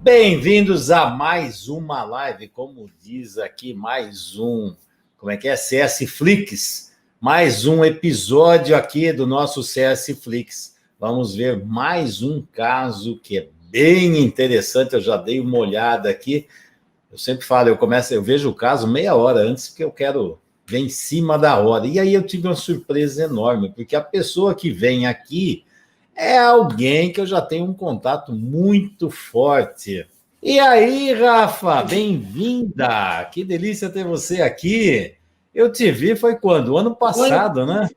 Bem-vindos a mais uma live, como diz aqui, como é que é? CS Flix, mais um episódio aqui do nosso CS Flix. Vamos ver mais um caso que é bem interessante, eu já dei uma olhada aqui. Eu sempre falo, eu vejo o caso meia hora antes, porque eu quero ver em cima da hora. E aí eu tive uma surpresa enorme, porque a pessoa que vem aqui é alguém que eu já tenho um contato muito forte. E aí, Rafa, bem-vinda! Que delícia ter você aqui. Eu te vi, foi quando? O ano passado, né?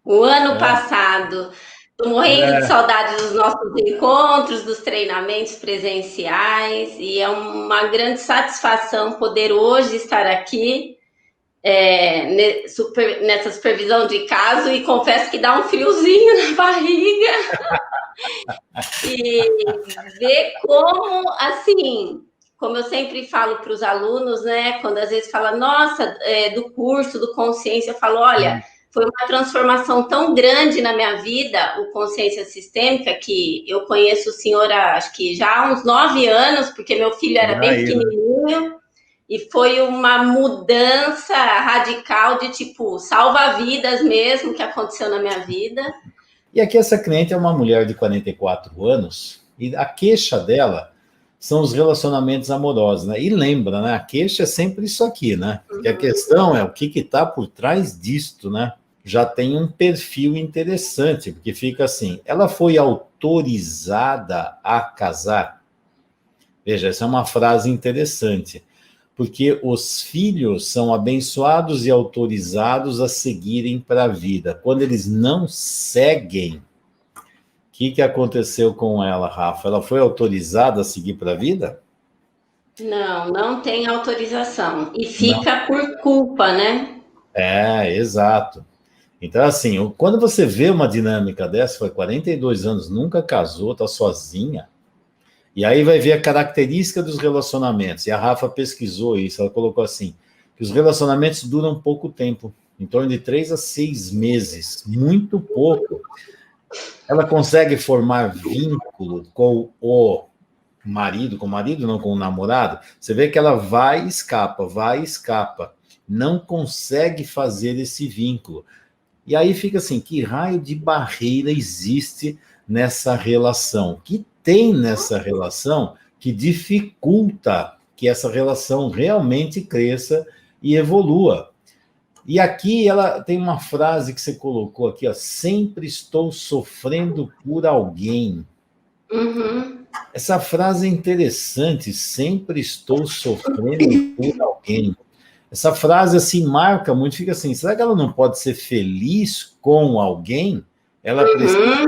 O ano passado. Estou morrendo de saudade dos nossos encontros, dos treinamentos presenciais, e é uma grande satisfação poder hoje estar aqui nessa supervisão de caso, e confesso que dá um friozinho na barriga e ver como, assim, como eu sempre falo para os alunos, né, quando às vezes fala, nossa, do curso, do Consciência, eu falo, olha, foi uma transformação tão grande na minha vida, o Consciência Sistêmica, que eu conheço o senhor acho que já há uns 9 anos, porque meu filho era bem pequenininho, e foi uma mudança radical de, tipo, salva-vidas mesmo, que aconteceu na minha vida. E aqui essa cliente é uma mulher de 44 anos, e a queixa dela são os relacionamentos amorosos, né? E lembra, né? A queixa é sempre isso aqui, né? Porque a questão é o que está por trás disto, né? Já tem um perfil interessante, porque fica assim, ela foi autorizada a casar? Veja, essa é uma frase interessante, porque os filhos são abençoados e autorizados a seguirem para a vida. Quando eles não seguem, o que aconteceu com ela, Rafa? Ela foi autorizada a seguir para a vida? Não tem autorização. E Não. fica por culpa, né? Exato. Então, assim, quando você vê uma dinâmica dessa, foi 42 anos, nunca casou, está sozinha, e aí vai ver a característica dos relacionamentos. E a Rafa pesquisou isso, ela colocou assim, que os relacionamentos duram pouco tempo, em torno de 3 a 6 meses, muito pouco. Ela consegue formar vínculo com o marido não, com o namorado. Você vê que ela vai e escapa. Não consegue fazer esse vínculo. E aí fica assim, que raio de barreira existe nessa relação? Que tem nessa relação que dificulta que essa relação realmente cresça e evolua? E aqui ela tem uma frase que você colocou aqui, ó, sempre estou sofrendo por alguém. Essa frase é interessante, sempre estou sofrendo por alguém. Essa frase assim marca muito, fica assim, será que ela não pode ser feliz com alguém? Ela precisa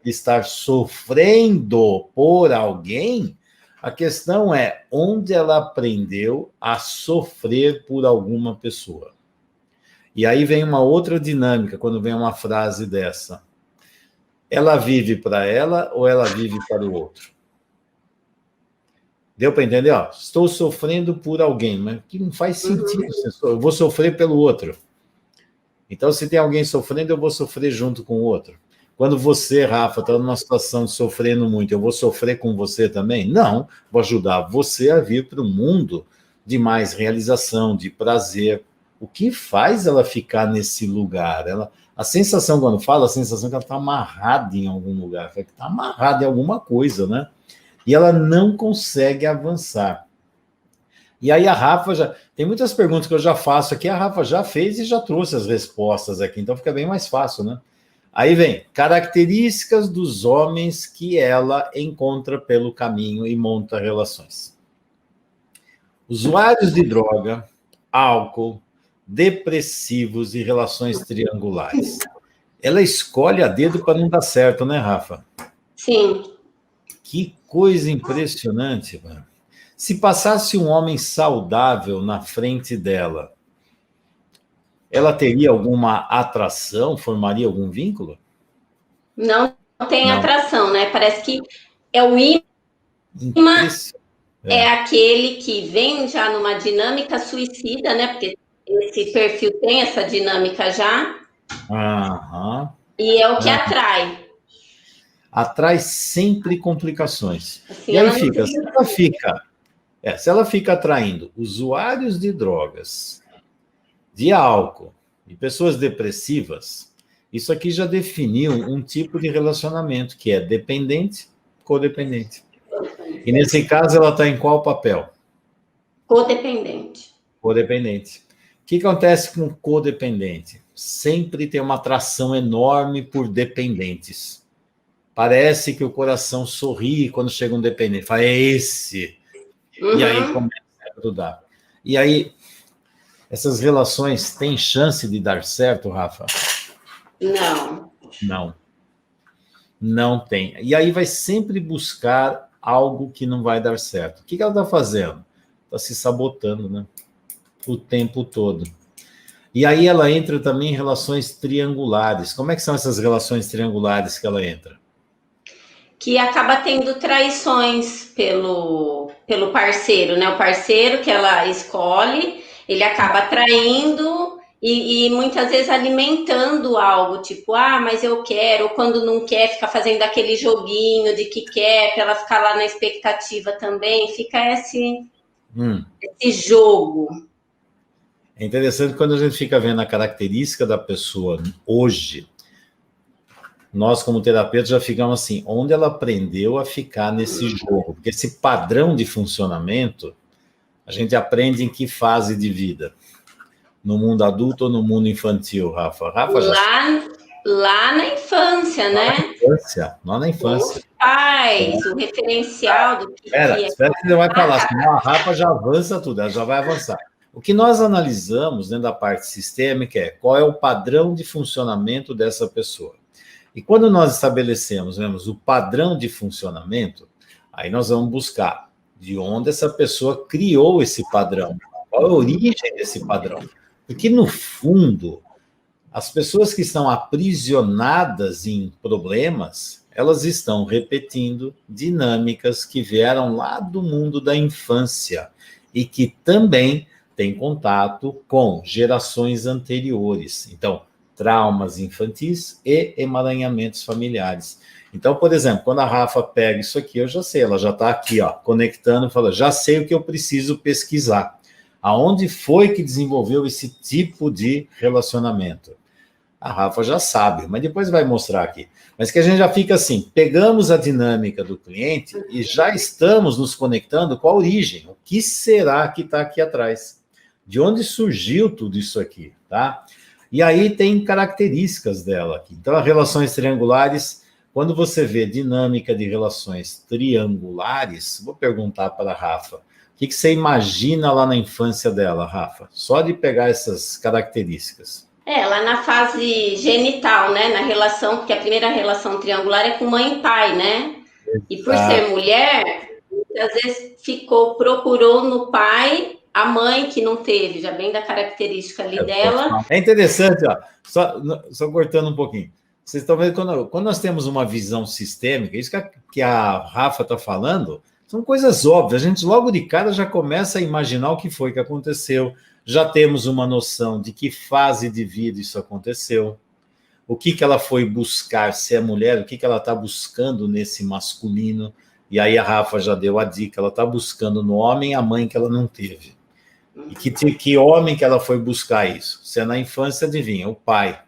estar sofrendo por alguém? A questão é onde ela aprendeu a sofrer por alguma pessoa. E aí vem uma outra dinâmica quando vem uma frase dessa. Ela vive para ela ou ela vive para o outro? Deu para entender? Ó, estou sofrendo por alguém, mas que não faz sentido. Eu vou sofrer pelo outro. Então, se tem alguém sofrendo, eu vou sofrer junto com o outro. Quando você, Rafa, está numa situação de sofrendo muito, eu vou sofrer com você também? Não, vou ajudar você a vir para o mundo de mais realização, de prazer. O que faz ela ficar nesse lugar? A sensação, quando fala, a sensação é que ela está amarrada em algum lugar, que está amarrada em alguma coisa, né? E ela não consegue avançar. E aí a Rafa já... Tem muitas perguntas que eu já faço aqui, a Rafa já fez e já trouxe as respostas aqui, então fica bem mais fácil, né? Aí vem, características dos homens que ela encontra pelo caminho e monta relações. Usuários de droga, álcool, depressivos e relações triangulares. Ela escolhe a dedo para não dar certo, né, Rafa? Sim. Que coisa impressionante, mano. Se passasse um homem saudável na frente dela, ela teria alguma atração, formaria algum vínculo? Não tem Não. atração, né? Parece que é o imã, é aquele que vem já numa dinâmica suicida, né? Porque esse perfil tem essa dinâmica já. Aham. E é o que atrai. atrai sempre complicações. Assim, E aí ela não tem... se ela fica atraindo usuários de drogas, de álcool e pessoas depressivas, isso aqui já definiu um tipo de relacionamento que é dependente, codependente. E nesse caso ela está em qual papel? Codependente. Codependente. O que acontece com o codependente? Sempre tem uma atração enorme por dependentes. Parece que o coração sorri quando chega um dependente. Fala, é esse. Uhum. E aí começa a grudar. E aí, essas relações têm chance de dar certo, Rafa? Não. Não. Não tem. E aí vai sempre buscar algo que não vai dar certo. O que ela está fazendo? Está se sabotando, né? O tempo todo. E aí ela entra também em relações triangulares. Como é que são essas relações triangulares que ela entra? Que acaba tendo traições pelo parceiro, né? O parceiro que ela escolhe, ele acaba traindo e muitas vezes alimentando algo, tipo, mas eu quero, ou quando não quer, fica fazendo aquele joguinho de que quer, para ela ficar lá na expectativa também, fica esse jogo. É interessante quando a gente fica vendo a característica da pessoa hoje, nós como terapeutas já ficamos assim, onde ela aprendeu a ficar nesse jogo? Porque esse padrão de funcionamento, a gente aprende em que fase de vida? No mundo adulto ou no mundo infantil, Rafa? Lá na infância, né? Lá na infância. Os pais, o referencial do que espera que você vai falar, senão a Rafa já avança tudo, ela já vai avançar. O que nós analisamos dentro da parte sistêmica é qual é o padrão de funcionamento dessa pessoa. E quando nós estabelecemos, vemos o padrão de funcionamento, aí nós vamos buscar de onde essa pessoa criou esse padrão, qual é a origem desse padrão. Porque, no fundo, as pessoas que estão aprisionadas em problemas, elas estão repetindo dinâmicas que vieram lá do mundo da infância e que também têm contato com gerações anteriores. Então, traumas infantis e emaranhamentos familiares. Então, por exemplo, quando a Rafa pega isso aqui, eu já sei, ela já está aqui, ó, conectando, fala, já sei o que eu preciso pesquisar. Aonde foi que desenvolveu esse tipo de relacionamento? A Rafa já sabe, mas depois vai mostrar aqui. Mas que a gente já fica assim, pegamos a dinâmica do cliente e já estamos nos conectando com a origem. O que será que está aqui atrás? De onde surgiu tudo isso aqui, tá? E aí tem características dela aqui. Então, as relações triangulares, quando você vê dinâmica de relações triangulares, vou perguntar para a Rafa, o que você imagina lá na infância dela, Rafa? Só de pegar essas características. Lá na fase genital, né? Na relação, porque a primeira relação triangular é com mãe e pai, né? E por ser mulher, às vezes procurou no pai a mãe que não teve, já bem da característica ali dela. É interessante, ó, só cortando um pouquinho. Vocês estão vendo, quando nós temos uma visão sistêmica, isso que a Rafa está falando, são coisas óbvias. A gente logo de cara já começa a imaginar o que foi que aconteceu. Já temos uma noção de que fase de vida isso aconteceu. O que ela foi buscar, se é mulher, o que ela está buscando nesse masculino. E aí a Rafa já deu a dica, ela está buscando no homem a mãe que ela não teve. E que homem que ela foi buscar isso? Se é na infância, adivinha, o pai.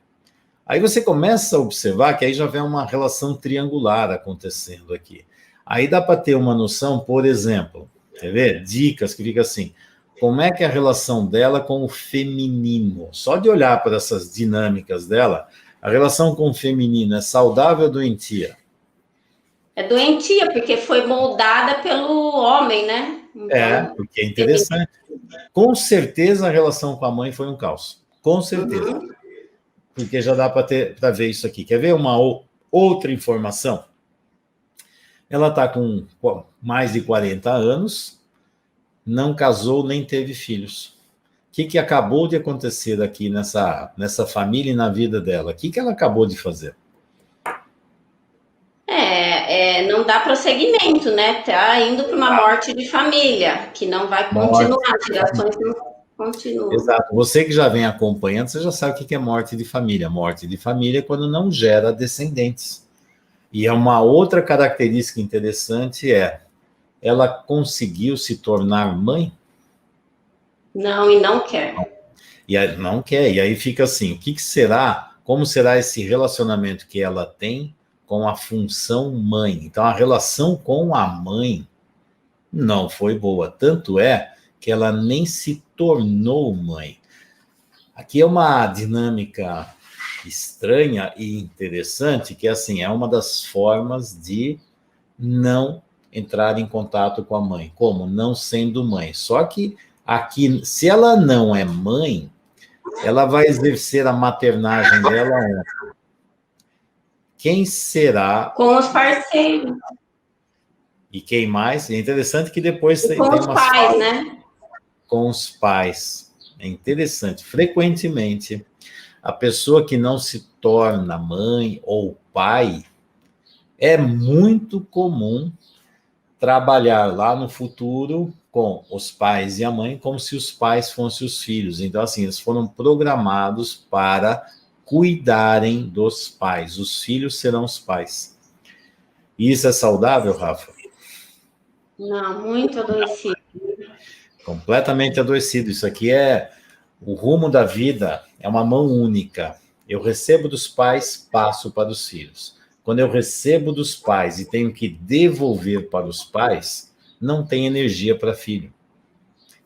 Aí você começa a observar que aí já vem uma relação triangular acontecendo aqui. Aí dá para ter uma noção, por exemplo, quer ver? Dicas que fica assim, como é que é a relação dela com o feminino? Só de olhar para essas dinâmicas dela, a relação com o feminino é saudável ou doentia? É doentia, porque foi moldada pelo homem, né? Então, porque é interessante. Com certeza a relação com a mãe foi um caos. Com certeza. Porque já dá para ver isso aqui. Quer ver uma outra informação? Ela está com mais de 40 anos, não casou nem teve filhos. O que acabou de acontecer aqui nessa família e na vida dela? O que ela acabou de fazer? Não dá prosseguimento, né? Tá indo para uma morte de família, que não vai continuar, as gerações não continuam. Exato. Você que já vem acompanhando, você já sabe o que é morte de família. Morte de família é quando não gera descendentes. E é uma outra característica interessante ela conseguiu se tornar mãe? Não, e não quer. E aí, não quer. E aí fica assim, o que será, como será esse relacionamento que ela tem com a função mãe? Então, a relação com a mãe não foi boa. Tanto é que ela nem se tornou mãe. Aqui é uma dinâmica estranha e interessante, que assim, é uma das formas de não entrar em contato com a mãe, como não sendo mãe. Só que aqui, se ela não é mãe, ela vai exercer a maternagem dela onde? Quem será? Com os parceiros. E quem mais? É interessante que depois E tem com os umas pais, falas né? com os pais. É interessante. Frequentemente, a pessoa que não se torna mãe ou pai, é muito comum trabalhar lá no futuro com os pais e a mãe como se os pais fossem os filhos. Então, assim, eles foram programados para cuidarem dos pais. Os filhos serão os pais. E isso é saudável, Rafa? Não, muito adoecido. Completamente adoecido. Isso aqui é o rumo da vida, é uma mão única. Eu recebo dos pais, passo para os filhos. Quando eu recebo dos pais e tenho que devolver para os pais, não tem energia para filho.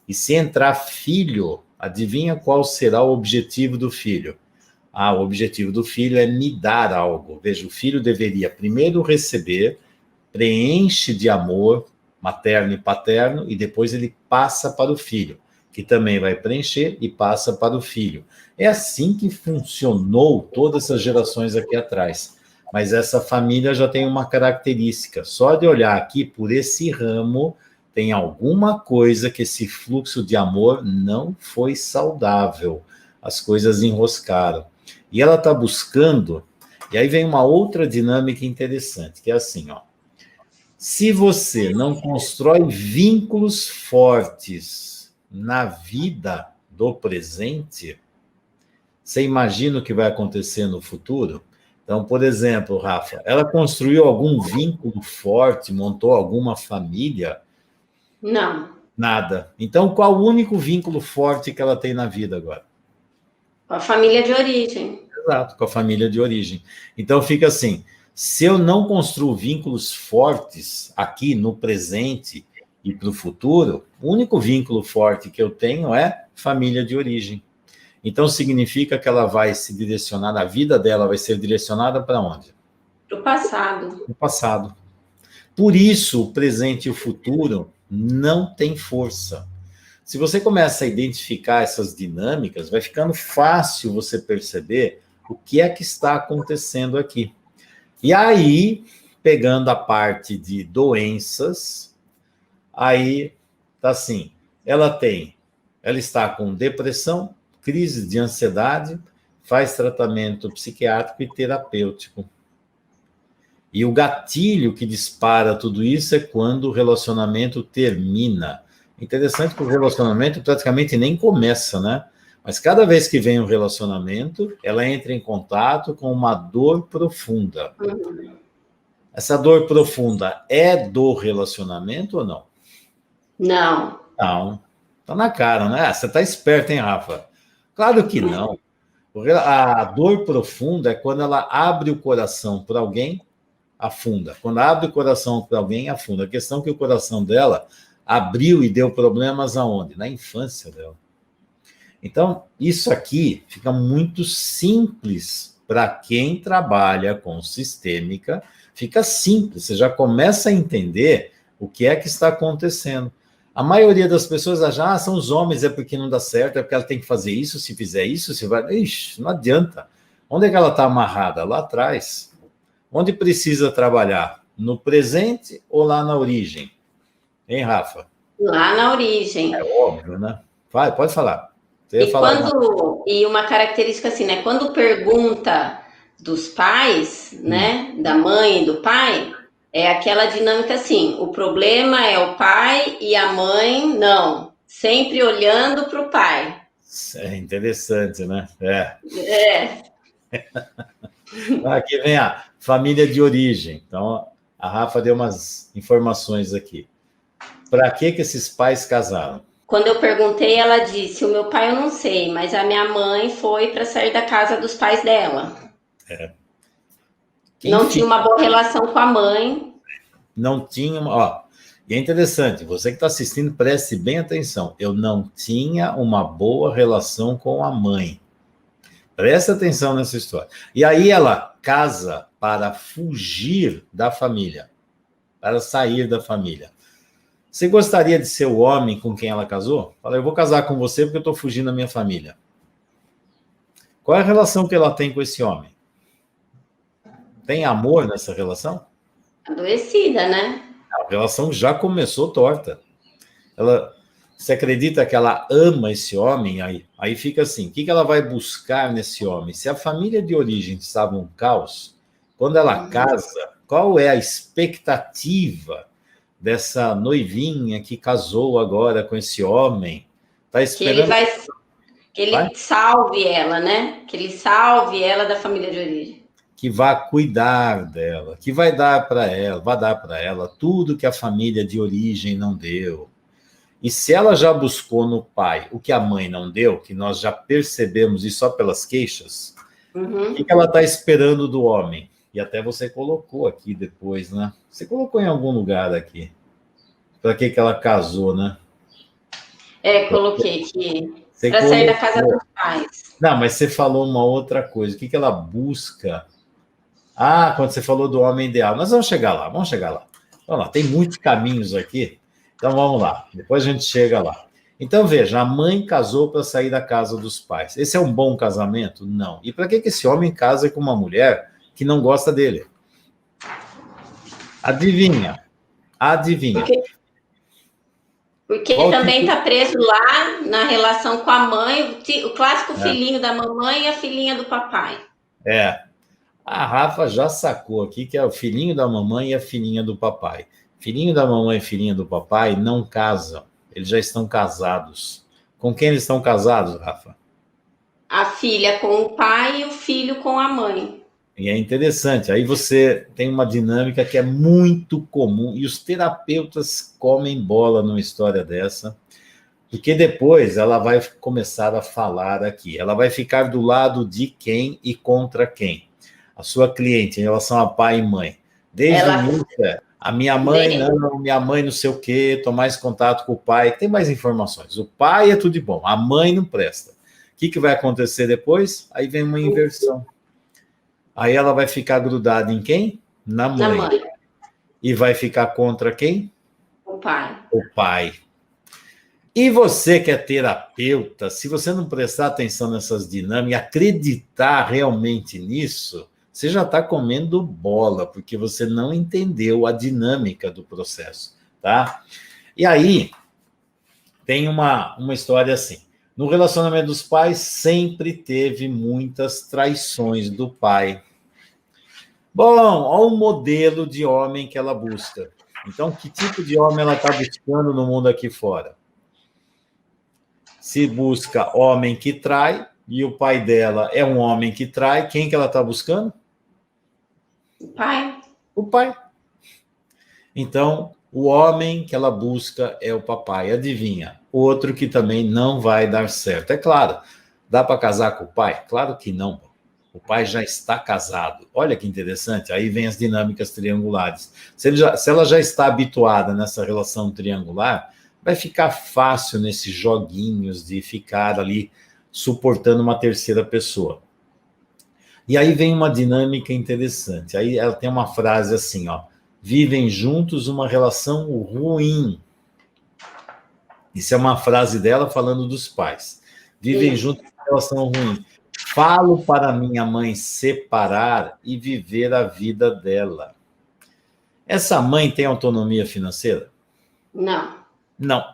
E se entrar filho, adivinha qual será o objetivo do filho? Ah, o objetivo do filho é me dar algo. Veja, o filho deveria primeiro receber, preenche de amor materno e paterno, e depois ele passa para o filho, que também vai preencher e passa para o filho. É assim que funcionou todas essas gerações aqui atrás. Mas essa família já tem uma característica. Só de olhar aqui por esse ramo, tem alguma coisa que esse fluxo de amor não foi saudável. As coisas enroscaram. E ela está buscando, e aí vem uma outra dinâmica interessante, que é assim, ó. Se você não constrói vínculos fortes na vida do presente, você imagina o que vai acontecer no futuro? Então, por exemplo, Rafa, ela construiu algum vínculo forte, montou alguma família? Não. Nada. Então, qual o único vínculo forte que ela tem na vida agora? Com a família de origem. Exato, com a família de origem. Então, fica assim, se eu não construo vínculos fortes aqui no presente e para o futuro, o único vínculo forte que eu tenho é família de origem. Então, significa que ela vai se direcionar, a vida dela vai ser direcionada para onde? Para o passado. Para o passado. Por isso, o presente e o futuro não têm força. Se você começa a identificar essas dinâmicas, vai ficando fácil você perceber o que é que está acontecendo aqui. E aí, pegando a parte de doenças, aí tá assim, ela está com depressão, crise de ansiedade, faz tratamento psiquiátrico e terapêutico. E o gatilho que dispara tudo isso é quando o relacionamento termina. Interessante que o relacionamento praticamente nem começa, né? Mas cada vez que vem um relacionamento, ela entra em contato com uma dor profunda. Essa dor profunda é do relacionamento ou não? Não. Não. Tá na cara, né? Você tá esperto, hein, Rafa? Claro que não. A dor profunda é quando ela abre o coração para alguém, afunda. Quando abre o coração para alguém, afunda. A questão é que o coração dela abriu e deu problemas aonde? Na infância dela. Então, isso aqui fica muito simples para quem trabalha com sistêmica, fica simples, você já começa a entender o que é que está acontecendo. A maioria das pessoas já são os homens, é porque não dá certo, é porque ela tem que fazer isso, se fizer isso, se vai... Ixi, não adianta. Onde é que ela está amarrada? Lá atrás. Onde precisa trabalhar? No presente ou lá na origem? Hein, Rafa? Lá na origem. É óbvio, né? Vai, pode falar. Você ia falar E uma característica assim, né? Quando pergunta dos pais, né? Da mãe e do pai, é aquela dinâmica assim: o problema é o pai e a mãe não. Sempre olhando para o pai. É interessante, né? É. É. Aqui vem a família de origem. Então, a Rafa deu umas informações aqui. Para que esses pais casaram? Quando eu perguntei, ela disse: o meu pai eu não sei, mas a minha mãe foi para sair da casa dos pais dela. Não tinha uma boa relação com a mãe. Não tinha, ó. E é interessante, você que está assistindo, preste bem atenção. Eu não tinha uma boa relação com a mãe. Presta atenção nessa história. E aí ela casa para fugir da família, para sair da família. Você gostaria de ser o homem com quem ela casou? Fala, eu vou casar com você porque eu estou fugindo da minha família. Qual é a relação que ela tem com esse homem? Tem amor nessa relação? Adoecida, né? A relação já começou torta. Você acredita que ela ama esse homem? Aí fica assim, o que ela vai buscar nesse homem? Se a família de origem estava um caos, quando ela casa, qual é a expectativa dessa noivinha que casou agora com esse homem? Está esperando... Que ele salve ela, né? Que ele salve ela da família de origem. Que vai cuidar dela, que vai dar para ela tudo que a família de origem não deu. E se ela já buscou no pai o que a mãe não deu, que nós já percebemos isso só pelas queixas, o que ela está esperando do homem? E até você colocou aqui depois, né? Você colocou em algum lugar aqui. Para que ela casou, né? Coloquei que para sair da casa dos pais. Não, mas você falou uma outra coisa. O que ela busca? Ah, quando você falou do homem ideal. Nós vamos chegar lá. Vamos lá, tem muitos caminhos aqui. Então, vamos lá. Depois a gente chega lá. Então, veja, a mãe casou para sair da casa dos pais. Esse é um bom casamento? Não. E para que esse homem casa com uma mulher que não gosta dele? Adivinha. Porque ele também está preso lá na relação com a mãe, o clássico filhinho da mamãe e a filhinha do papai. A Rafa já sacou aqui que é o filhinho da mamãe e a filhinha do papai. Filhinho da mamãe e filhinha do papai não casam. Eles já estão casados. Com quem eles estão casados, Rafa? A filha com o pai e o filho com a mãe. E é interessante. Aí você tem uma dinâmica que é muito comum. E os terapeutas comem bola numa história dessa. Porque depois ela vai começar a falar aqui. Ela vai ficar do lado de quem e contra quem? A sua cliente em relação a pai e mãe. Desde o início, a minha mãe não sei o quê, tô mais contato com o pai, tem mais informações. O pai é tudo de bom, a mãe não presta. O que vai acontecer depois? Aí vem uma inversão. Aí ela vai ficar grudada em quem? Na mãe. E vai ficar contra quem? O pai. O pai. E você que é terapeuta, se você não prestar atenção nessas dinâmicas, acreditar realmente nisso, você já está comendo bola, porque você não entendeu a dinâmica do processo, tá? E aí, tem uma história assim. No relacionamento dos pais, sempre teve muitas traições do pai. Bom, olha o modelo de homem que ela busca. Então, que tipo de homem ela está buscando no mundo aqui fora? Se busca homem que trai, e o pai dela é um homem que trai, quem que ela está buscando? O pai. Então, o homem que ela busca é o papai. Adivinha? Outro que também não vai dar certo. É claro, dá para casar com o pai? Claro que não. O pai já está casado. Olha que interessante. Aí vem as dinâmicas triangulares. Se ela já está habituada nessa relação triangular, vai ficar fácil nesses joguinhos de ficar ali suportando uma terceira pessoa. E aí vem uma dinâmica interessante. Aí ela tem uma frase assim, ó. Vivem juntos uma relação ruim. Isso é uma frase dela falando dos pais. Vivem juntos uma relação ruim. Falo para minha mãe separar e viver a vida dela. Essa mãe tem autonomia financeira? Não.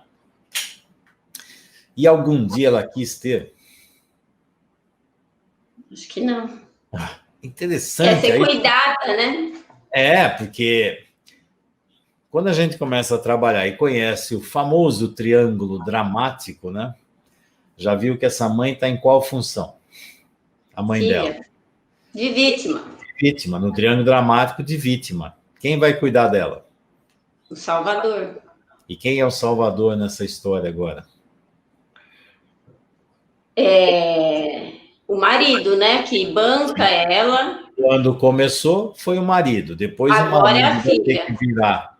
E algum dia ela quis ter? Acho que não. Interessante. Quer ser cuidada, né? Porque quando a gente começa a trabalhar e conhece o famoso triângulo dramático, né? Já viu que essa mãe está em qual função? A mãe dela. De vítima. Vítima, no triângulo dramático de vítima. Quem vai cuidar dela? O Salvador. E quem é o salvador nessa história agora? O marido, né? Que banca ela. Quando começou, foi o marido. Depois o Agora é a marido vai ter filha. que virar.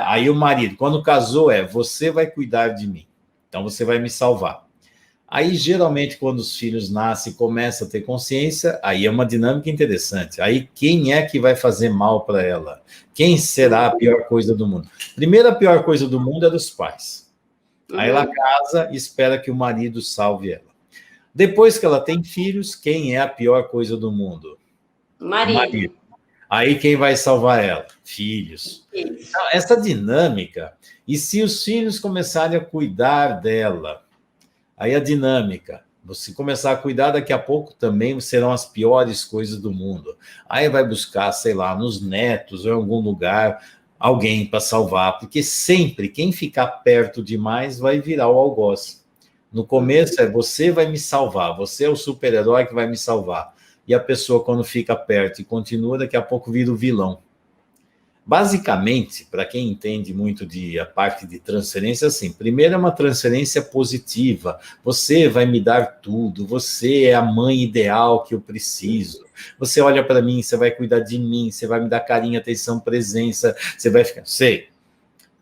Aí o marido, quando casou, você vai cuidar de mim. Então você vai me salvar. Aí, geralmente, quando os filhos nascem e começam a ter consciência, aí é uma dinâmica interessante. Aí, quem é que vai fazer mal para ela? Quem será a pior coisa do mundo? Primeiro, a pior coisa do mundo é dos pais. Aí ela casa e espera que o marido salve ela. Depois que ela tem filhos, quem é a pior coisa do mundo? Marido. Aí quem vai salvar ela? Filhos. Isso. Então, essa dinâmica, e se os filhos começarem a cuidar dela, aí a dinâmica, você começar a cuidar, daqui a pouco também serão as piores coisas do mundo. Aí vai buscar, sei lá, nos netos ou em algum lugar, alguém para salvar, porque sempre quem ficar perto demais vai virar o algoz. No começo você vai me salvar, você é o super-herói que vai me salvar. E a pessoa, quando fica perto e continua, daqui a pouco vira o vilão. Basicamente, para quem entende muito a parte de transferência, assim, primeiro é uma transferência positiva. Você vai me dar tudo, você é a mãe ideal que eu preciso. Você olha para mim, você vai cuidar de mim, você vai me dar carinho, atenção, presença, você vai ficar... Sei.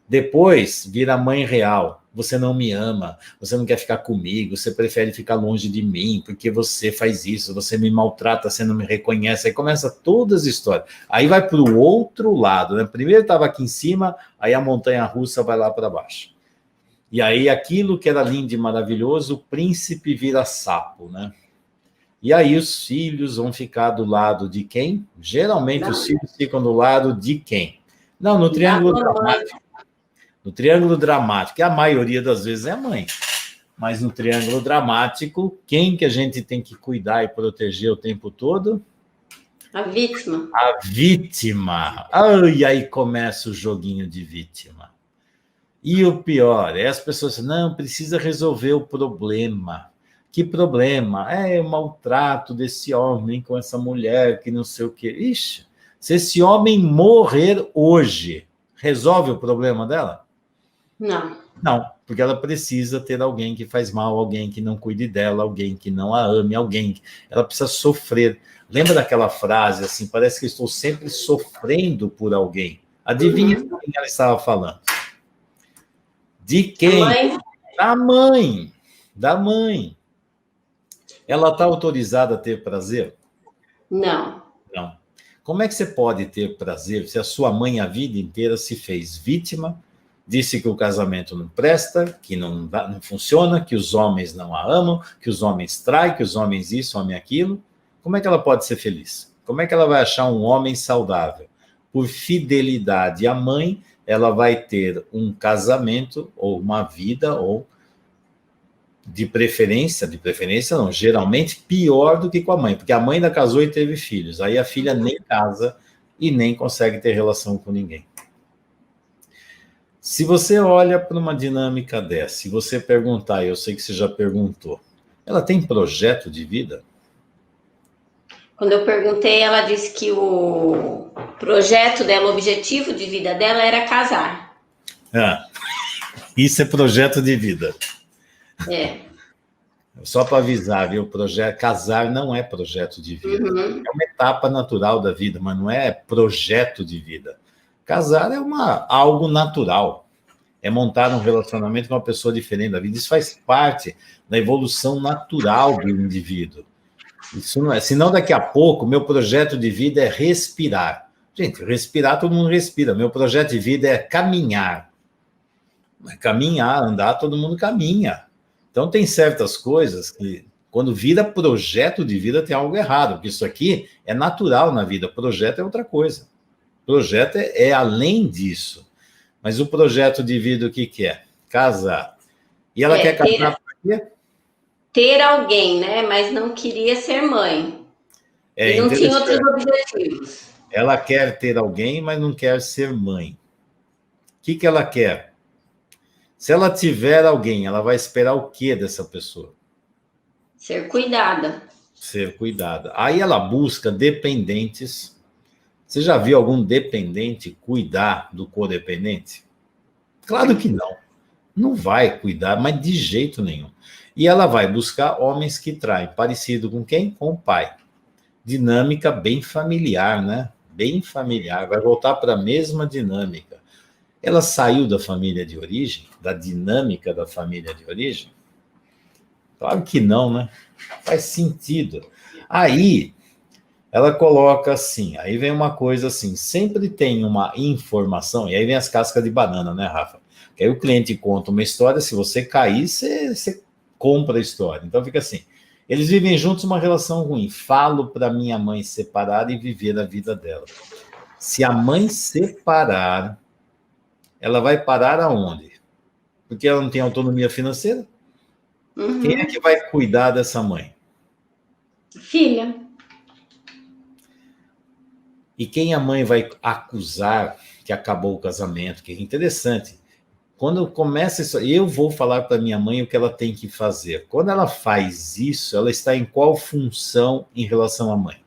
Depois, vira a mãe real. Você não me ama, você não quer ficar comigo, você prefere ficar longe de mim, porque você faz isso, você me maltrata, você não me reconhece. Aí começa todas as histórias. Aí vai para o outro lado, né? Primeiro estava aqui em cima, aí a montanha-russa vai lá para baixo. E aí aquilo que era lindo e maravilhoso, o príncipe vira sapo, né? E aí os filhos vão ficar do lado de quem? Geralmente os filhos ficam do lado de quem? Não, no triângulo dramático. No triângulo dramático, que a maioria das vezes é a mãe, mas no triângulo dramático, quem que a gente tem que cuidar e proteger o tempo todo? A vítima. A vítima. E aí começa o joguinho de vítima. E o pior é as pessoas, não, precisa resolver o problema. Que problema? É o maltrato desse homem com essa mulher, que não sei o quê. Ixi, se esse homem morrer hoje, resolve o problema dela? Não, porque ela precisa ter alguém que faz mal, alguém que não cuide dela, alguém que não a ame, alguém. Ela precisa sofrer. Lembra daquela frase assim, parece que estou sempre sofrendo por alguém. Adivinha de quem ela estava falando? De quem? Da mãe. Da mãe. Ela está autorizada a ter prazer? Não. Não. Como é que você pode ter prazer se a sua mãe a vida inteira se fez vítima, disse que o casamento não presta, que não funciona, que os homens não a amam, que os homens traem, que os homens isso, homem aquilo? Como é que ela pode ser feliz? Como é que ela vai achar um homem saudável? Por fidelidade à mãe, ela vai ter um casamento ou uma vida, ou de preferência não, geralmente pior do que com a mãe, porque a mãe ainda casou e teve filhos, aí a filha nem casa e nem consegue ter relação com ninguém. Se você olha para uma dinâmica dessa, se você perguntar, eu sei que você já perguntou, ela tem projeto de vida? Quando eu perguntei, ela disse que o projeto dela, o objetivo de vida dela era casar. Isso é projeto de vida. Só para avisar, viu? Casar não é projeto de vida. É uma etapa natural da vida, mas não é projeto de vida. Casar é algo natural. É montar um relacionamento com uma pessoa diferente da vida. Isso faz parte da evolução natural do indivíduo. Isso não é. Senão, daqui a pouco, meu projeto de vida é respirar. Gente, respirar, todo mundo respira. Meu projeto de vida é caminhar. Caminhar, andar, todo mundo caminha. Então, tem certas coisas que, quando vira projeto de vida, tem algo errado, porque isso aqui é natural na vida. Projeto é outra coisa. Projeto é além disso. Mas o projeto de vida, o que é? Casar. E ela quer casar por quê? Ter alguém, né? Mas não queria ser mãe. E não tinha outros objetivos. Ela quer ter alguém, mas não quer ser mãe. O que ela quer? Se ela tiver alguém, ela vai esperar o quê dessa pessoa? Ser cuidada. ser cuidada. Aí ela busca dependentes. Você já viu algum dependente cuidar do codependente? Claro que não. Não vai cuidar, mas de jeito nenhum. E ela vai buscar homens que traem. Parecido com quem? Com o pai. Dinâmica bem familiar, né? Bem familiar. Vai voltar para a mesma dinâmica. Ela saiu da família de origem, da dinâmica da família de origem? Claro que não, né? Faz sentido. Aí, ela coloca assim, aí vem uma coisa assim, sempre tem uma informação, e aí vem as cascas de banana, né, Rafa? Que aí o cliente conta uma história, se você cair, você compra a história. Então fica assim, eles vivem juntos uma relação ruim. Falo para minha mãe separar e viver a vida dela. Se a mãe separar, ela vai parar aonde? Porque ela não tem autonomia financeira? Uhum. Quem é que vai cuidar dessa mãe? Filha. E quem a mãe vai acusar que acabou o casamento? Que é interessante. Quando começa isso, eu vou falar para minha mãe o que ela tem que fazer. Quando ela faz isso, ela está em qual função em relação à mãe?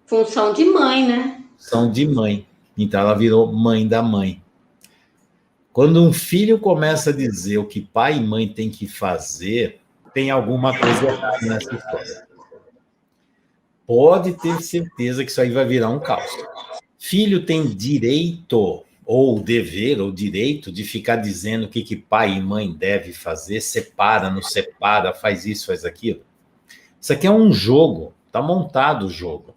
Função de mãe, né? Função de mãe. Então ela virou mãe da mãe. Quando um filho começa a dizer o que pai e mãe têm que fazer, tem alguma coisa errada nessa história. Pode ter certeza que isso aí vai virar um caos. Filho tem direito, ou dever, ou direito, de ficar dizendo o que pai e mãe devem fazer, separa, não separa, faz isso, faz aquilo. Isso aqui é um jogo, está montado o jogo.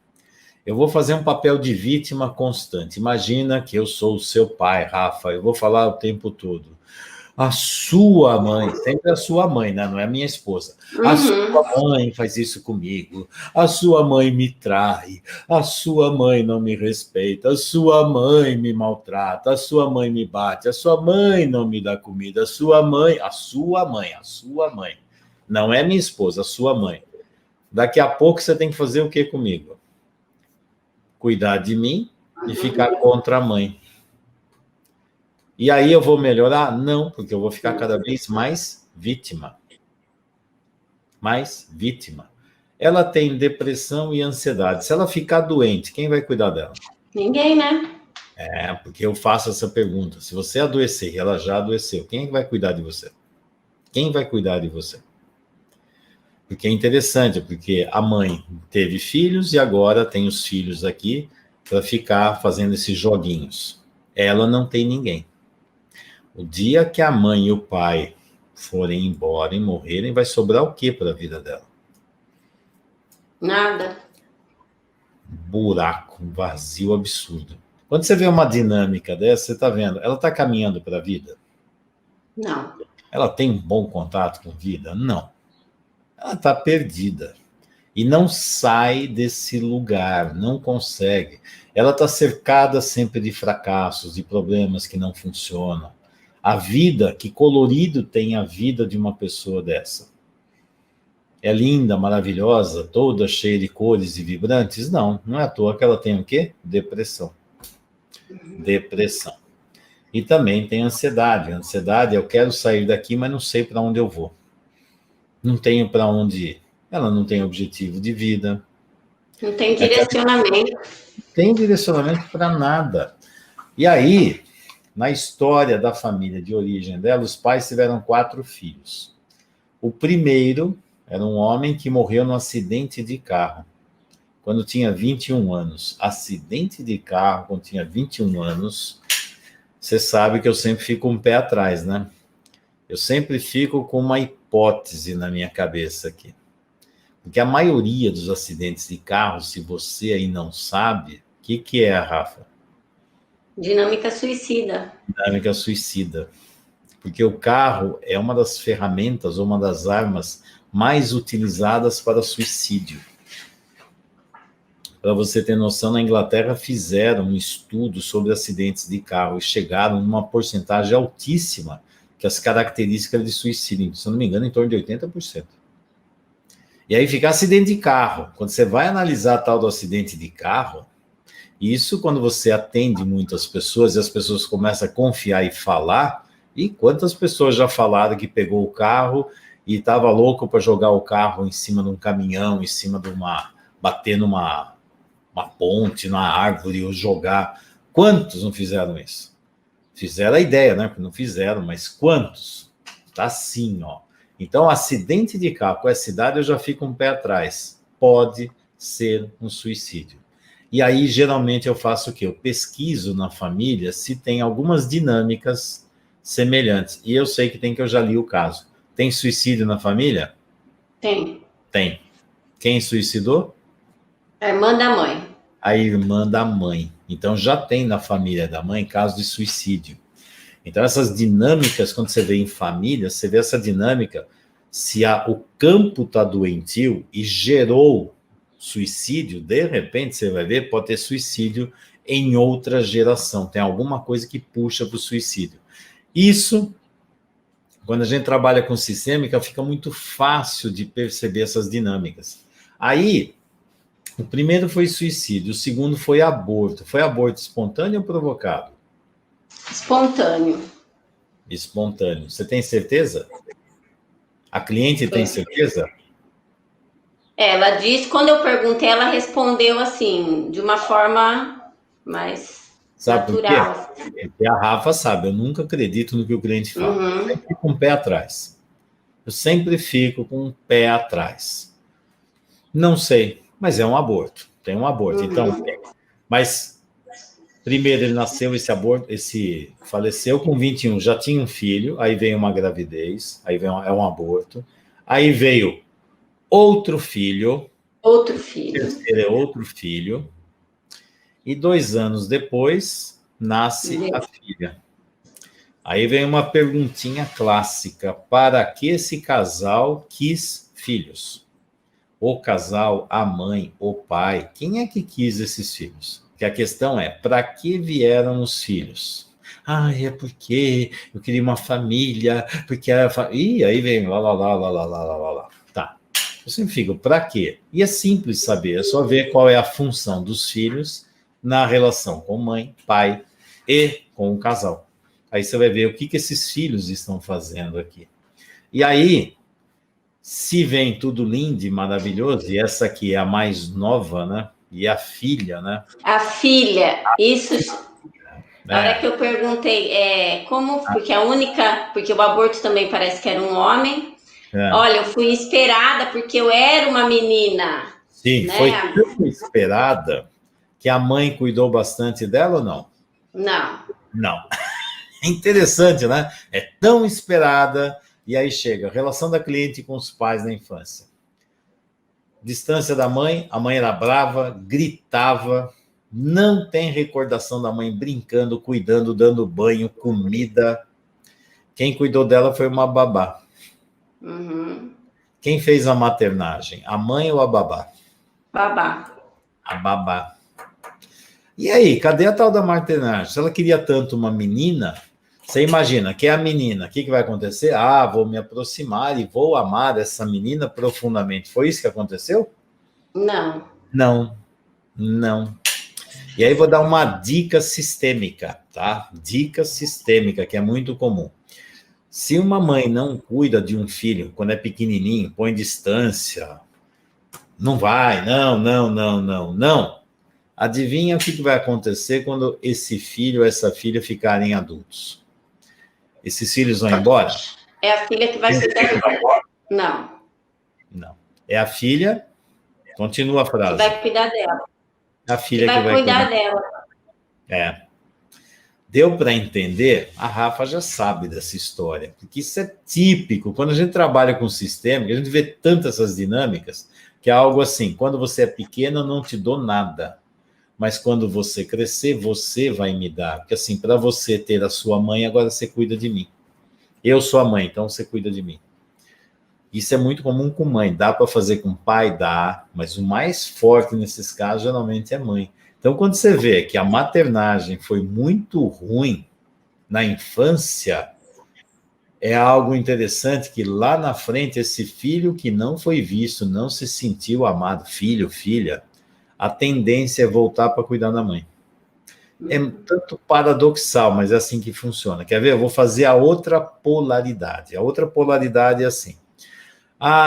Eu vou fazer um papel de vítima constante. Imagina que eu sou o seu pai, Rafa, eu vou falar o tempo todo. A sua mãe, sempre a sua mãe, né? Não é a minha esposa. A sua mãe faz isso comigo. A sua mãe me trai. A sua mãe não me respeita. A sua mãe me maltrata. A sua mãe me bate. A sua mãe não me dá comida. A sua mãe. Não é minha esposa, a sua mãe. Daqui a pouco você tem que fazer o que comigo? Cuidar de mim e ficar contra a mãe. E aí eu vou melhorar? Não, porque eu vou ficar cada vez mais vítima. Mais vítima. Ela tem depressão e ansiedade. Se ela ficar doente, quem vai cuidar dela? Ninguém, né? É, porque eu faço essa pergunta. Se você adoecer e ela já adoeceu, quem vai cuidar de você? Quem vai cuidar de você? Porque é interessante, porque a mãe teve filhos e agora tem os filhos aqui para ficar fazendo esses joguinhos. Ela não tem ninguém. O dia que a mãe e o pai forem embora e morrerem, vai sobrar o que para a vida dela? Nada. Buraco, um vazio absurdo. Quando você vê uma dinâmica dessa, você está vendo, ela está caminhando para a vida? Não. Ela tem um bom contato com a vida? Não. Ela está perdida. E não sai desse lugar, não consegue. Ela está cercada sempre de fracassos, de problemas que não funcionam. A vida, que colorido tem a vida de uma pessoa dessa? É linda, maravilhosa, toda cheia de cores e vibrantes? Não, não é à toa que ela tem o quê? Depressão. Depressão. E também tem ansiedade. A ansiedade, eu quero sair daqui, mas não sei para onde eu vou. Não tenho para onde ir. Ela não tem objetivo de vida. Não tem direcionamento. Não tem direcionamento para nada. E aí, na história da família de origem dela, os pais tiveram 4 filhos. O primeiro era um homem que morreu num acidente de carro, quando tinha 21 anos. Acidente de carro, quando tinha 21 anos. Você sabe que eu sempre fico um pé atrás, né? Eu sempre fico com uma hipótese na minha cabeça aqui. Porque a maioria dos acidentes de carro, se você aí não sabe, o que é, Rafa? Dinâmica suicida. Dinâmica suicida. Porque o carro é uma das ferramentas, ou uma das armas mais utilizadas para suicídio. Para você ter noção, na Inglaterra fizeram um estudo sobre acidentes de carro e chegaram numa porcentagem altíssima que as características de suicídio, se não me engano, em torno de 80%. E aí fica acidente de carro. Quando você vai analisar tal do acidente de carro, isso quando você atende muitas pessoas e as pessoas começam a confiar e falar, e quantas pessoas já falaram que pegou o carro e estava louco para jogar o carro em cima de um caminhão, em cima de bater numa ponte, na árvore, ou jogar. Quantos não fizeram isso? Fizeram a ideia, né? Porque não fizeram, mas quantos? Tá assim, ó. Então, acidente de carro com essa idade, eu já fico um pé atrás. Pode ser um suicídio. E aí, geralmente, eu faço o quê? Eu pesquiso na família se tem algumas dinâmicas semelhantes. E eu sei que tem, que eu já li o caso. Tem suicídio na família? Tem. Tem. Quem suicidou? A irmã da mãe. A irmã da mãe. Então, já tem na família da mãe caso de suicídio. Então, essas dinâmicas, quando você vê em família, você vê essa dinâmica, se o campo está doentio e gerou suicídio, de repente, você vai ver, pode ter suicídio em outra geração. Tem alguma coisa que puxa para o suicídio. Isso, quando a gente trabalha com sistêmica, fica muito fácil de perceber essas dinâmicas. Aí, o primeiro foi suicídio, o segundo foi aborto. Foi aborto espontâneo ou provocado? Espontâneo. Espontâneo. Você tem certeza? A cliente tem certeza? Ela disse, quando eu perguntei, ela respondeu assim, de uma forma mais natural. Sabe por quê? Porque a Rafa sabe, eu nunca acredito no que o cliente fala. Eu sempre fico com o pé atrás. Eu sempre fico com o pé atrás. Não sei, mas é um aborto. Tem um aborto. Então, mas primeiro ele nasceu, faleceu com 21, já tinha um filho, aí veio uma gravidez, aí veio é um aborto, aí veio outro filho. Outro filho. Terceiro é outro filho. E 2 anos depois, nasce a filha. Aí vem uma perguntinha clássica. Para que esse casal quis filhos? O casal, a mãe, o pai. Quem é que quis esses filhos? Porque a questão é, para que vieram os filhos? É porque eu queria uma família, porque era... Ih, aí vem lá. Tá. Eu sempre fico, para quê? E é simples saber, é só ver qual é a função dos filhos na relação com mãe, pai e com o casal. Aí você vai ver o que esses filhos estão fazendo aqui. E aí, se vem tudo lindo e maravilhoso, e essa aqui é a mais nova, né? E a filha, né? A filha, isso. Na hora que eu perguntei, porque porque o aborto também parece que era um homem. Olha, eu fui esperada porque eu era uma menina. Sim, né? Foi tão esperada que a mãe cuidou bastante dela ou não? Não. É interessante, né? É tão esperada, e aí chega a relação da cliente com os pais na infância. Distância da mãe, a mãe era brava, gritava, não tem recordação da mãe brincando, cuidando, dando banho, comida. Quem cuidou dela foi uma babá. Quem fez a maternagem? A mãe ou a babá? Babá. A babá. E aí, cadê a tal da maternagem? Se ela queria tanto uma menina, você imagina, que é a menina, o que vai acontecer? Vou me aproximar e vou amar essa menina profundamente. Foi isso que aconteceu? Não. E aí vou dar uma dica sistêmica, tá? Dica sistêmica, que é muito comum. Se uma mãe não cuida de um filho, quando é pequenininho, põe distância, não vai, não. Adivinha o que vai acontecer quando esse filho ou essa filha ficarem adultos? Esses filhos vão embora? É a filha que vai cuidar. Não. É a filha, continua a frase. Que vai cuidar dela. A filha que vai cuidar dela. Deu para entender? A Rafa já sabe dessa história, porque isso é típico. Quando a gente trabalha com sistema, a gente vê tantas essas dinâmicas, que é algo assim, quando você é pequeno, eu não te dou nada. Mas quando você crescer, você vai me dar. Porque assim, para você ter a sua mãe, agora você cuida de mim. Eu sou a mãe, então você cuida de mim. Isso é muito comum com mãe. Dá para fazer com pai? Dá. Mas o mais forte nesses casos, geralmente, é mãe. Então, quando você vê que a maternagem foi muito ruim na infância, é algo interessante que lá na frente, esse filho que não foi visto, não se sentiu amado, filho, filha, a tendência é voltar para cuidar da mãe. É tanto paradoxal, mas é assim que funciona. Quer ver? Eu vou fazer a outra polaridade. A outra polaridade é assim.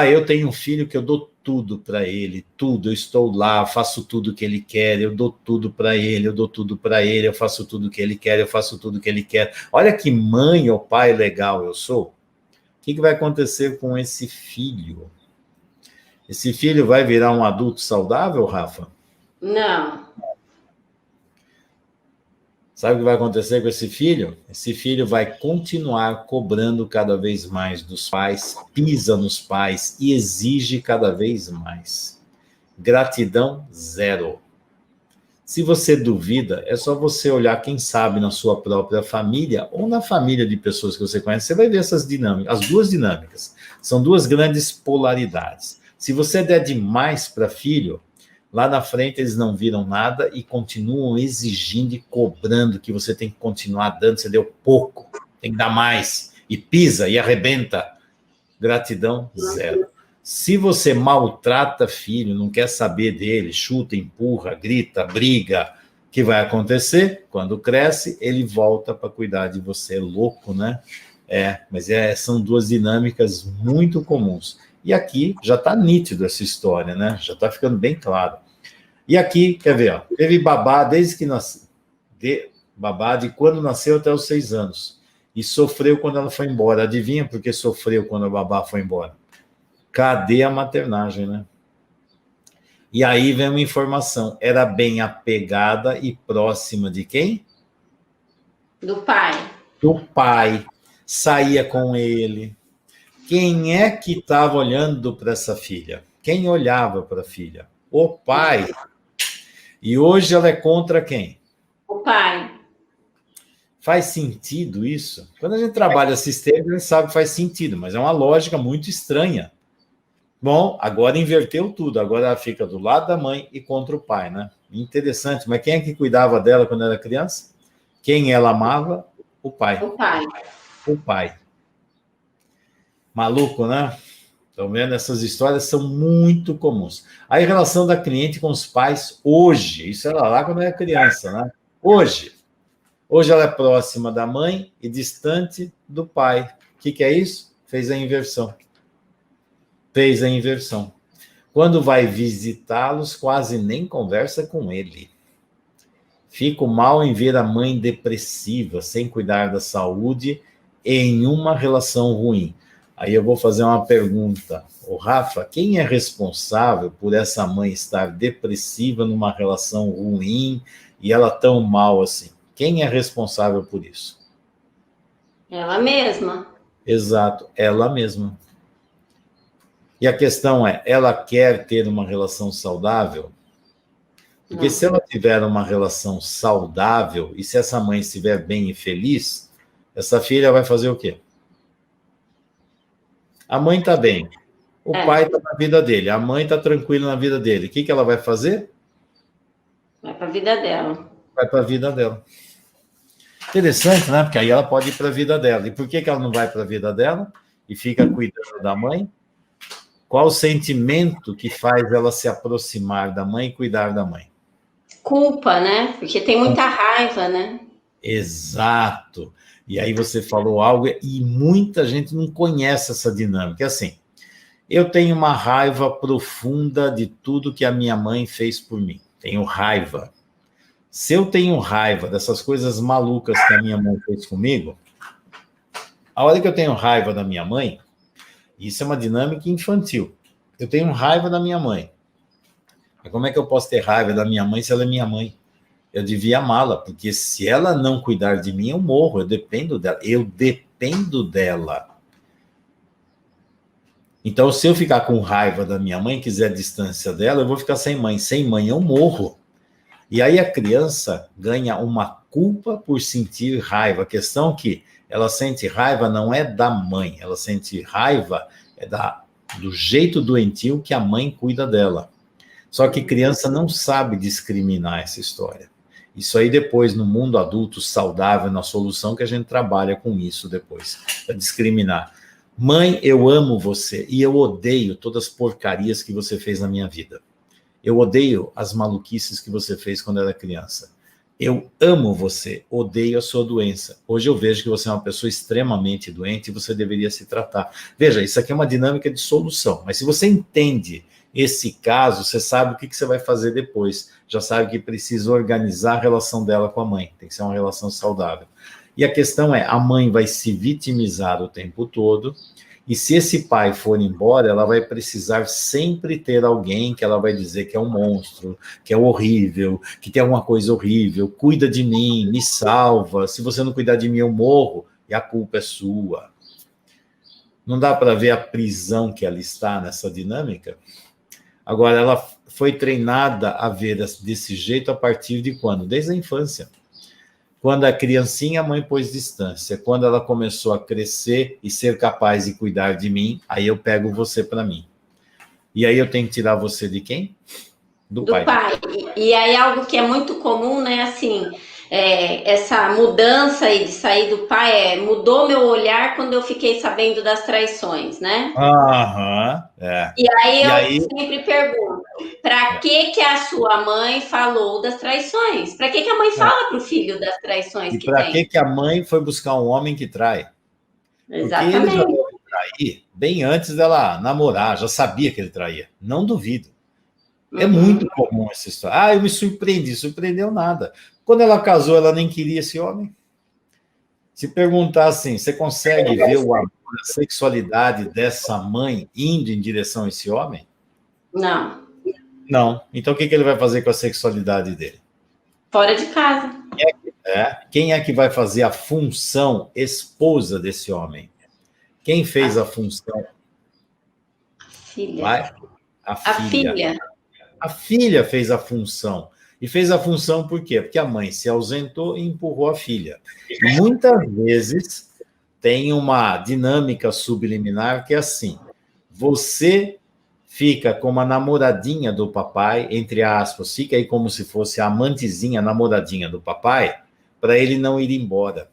Eu tenho um filho que eu dou tudo para ele, tudo, eu estou lá, faço tudo que ele quer, eu dou tudo para ele, eu dou tudo para ele, eu faço tudo que ele quer, eu faço tudo que ele quer. Olha que mãe ou pai legal eu sou. O que vai acontecer com esse filho? Esse filho vai virar um adulto saudável, Rafa? Não. Sabe o que vai acontecer com esse filho? Esse filho vai continuar cobrando cada vez mais dos pais, pisa nos pais e exige cada vez mais. Gratidão zero. Se você duvida, é só você olhar, quem sabe, na sua própria família ou na família de pessoas que você conhece, você vai ver essas dinâmicas, as duas dinâmicas. São duas grandes polaridades. Se você der demais para filho, lá na frente eles não viram nada e continuam exigindo e cobrando que você tem que continuar dando. Você deu pouco, tem que dar mais. E pisa e arrebenta. Gratidão zero. Se você maltrata filho, não quer saber dele, chuta, empurra, grita, briga, o que vai acontecer? Quando cresce, ele volta para cuidar de você. Louco, né? Mas são duas dinâmicas muito comuns. E aqui já está nítido essa história, né? Já está ficando bem claro. E aqui, quer ver, ó, teve babá desde que nasceu, babá de quando nasceu até os 6 anos. E sofreu quando ela foi embora. Adivinha por que sofreu quando a babá foi embora? Cadê a maternagem, né? E aí vem uma informação. Era bem apegada e próxima de quem? Do pai. Do pai. Saía com ele. Quem é que estava olhando para essa filha? Quem olhava para a filha? O pai. E hoje ela é contra quem? O pai. Faz sentido isso? Quando a gente trabalha sistema, a gente sabe que faz sentido, mas é uma lógica muito estranha. Bom, agora inverteu tudo. Agora ela fica do lado da mãe e contra o pai, né? Interessante. Mas quem é que cuidava dela quando era criança? Quem ela amava? O pai. O pai. O pai. Maluco, né? Estão vendo? Essas histórias são muito comuns. A relação da cliente com os pais hoje, isso era lá quando era criança, né? Hoje ela é próxima da mãe e distante do pai. O que é isso? Fez a inversão. Quando vai visitá-los, quase nem conversa com ele. Fico mal em ver a mãe depressiva, sem cuidar da saúde, em uma relação ruim. Aí eu vou fazer uma pergunta. Ô, Rafa, quem é responsável por essa mãe estar depressiva numa relação ruim e ela tão mal assim? Quem é responsável por isso? Ela mesma. Exato, ela mesma. E a questão é, ela quer ter uma relação saudável? Porque se ela tiver uma relação saudável, e se essa mãe estiver bem e feliz, essa filha vai fazer o quê? A mãe está bem, o pai está na vida dele, a mãe está tranquila na vida dele. O que ela vai fazer? Vai para a vida dela. Vai para a vida dela. Interessante, né? Porque aí ela pode ir para a vida dela. E por que ela não vai para a vida dela e fica cuidando da mãe? Qual o sentimento que faz ela se aproximar da mãe e cuidar da mãe? Culpa, né? Porque tem muita raiva, né? Exato. E aí você falou algo e muita gente não conhece essa dinâmica. É assim, eu tenho uma raiva profunda de tudo que a minha mãe fez por mim. Tenho raiva. Se eu tenho raiva dessas coisas malucas que a minha mãe fez comigo, a hora que eu tenho raiva da minha mãe, isso é uma dinâmica infantil. Eu tenho raiva da minha mãe. Mas como é que eu posso ter raiva da minha mãe se ela é minha mãe? Eu devia amá-la, porque se ela não cuidar de mim, eu morro, eu dependo dela. Eu dependo dela. Então, se eu ficar com raiva da minha mãe, quiser distância dela, eu vou ficar sem mãe. Sem mãe, eu morro. E aí a criança ganha uma culpa por sentir raiva. A questão é que ela sente raiva não é da mãe, ela sente raiva do jeito doentio que a mãe cuida dela. Só que criança não sabe discriminar essa história. Isso aí depois, no mundo adulto saudável, na solução que a gente trabalha com isso depois, para discriminar. Mãe, eu amo você e eu odeio todas as porcarias que você fez na minha vida. Eu odeio as maluquices que você fez quando era criança. Eu amo você, odeio a sua doença. Hoje eu vejo que você é uma pessoa extremamente doente e você deveria se tratar. Veja, isso aqui é uma dinâmica de solução, mas se você entende esse caso, você sabe o que você vai fazer depois. Já sabe que precisa organizar a relação dela com a mãe, tem que ser uma relação saudável. E a questão é, a mãe vai se vitimizar o tempo todo, e se esse pai for embora, ela vai precisar sempre ter alguém que ela vai dizer que é um monstro, que é horrível, que tem alguma coisa horrível, cuida de mim, me salva, se você não cuidar de mim eu morro, e a culpa é sua. Não dá para ver a prisão que ela está nessa dinâmica? Agora, ela foi treinada a ver desse jeito a partir de quando? Desde a infância. Quando a criancinha, a mãe pôs distância. Quando ela começou a crescer e ser capaz de cuidar de mim, aí eu pego você para mim. E aí eu tenho que tirar você de quem? Do pai. E aí algo que é muito comum, né? Assim, essa mudança aí de sair do pai mudou meu olhar quando eu fiquei sabendo das traições, né? Aham, E aí eu sempre pergunto, para que a sua mãe falou das traições? Para que a mãe fala para o filho das traições e que para tem? que a mãe foi buscar um homem que trai? Porque ele já Exatamente. deve trair bem antes dela namorar, já sabia que ele traía. Não duvido. É muito comum essa história. Ah, eu me surpreendi. Surpreendeu nada. Quando ela casou, ela nem queria esse homem. Se perguntar assim, você consegue ver o amor, a sexualidade dessa mãe indo em direção a esse homem? Não. Não. Então o que ele vai fazer com a sexualidade dele? Fora de casa. Quem é que vai fazer a função esposa desse homem? Quem fez a função? Filha. Vai? A filha. Filha. A filha fez a função. E fez a função por quê? Porque a mãe se ausentou e empurrou a filha. E muitas vezes tem uma dinâmica subliminar que é assim: você fica como a namoradinha do papai, entre aspas, fica aí como se fosse a amantezinha, a namoradinha do papai, para ele não ir embora.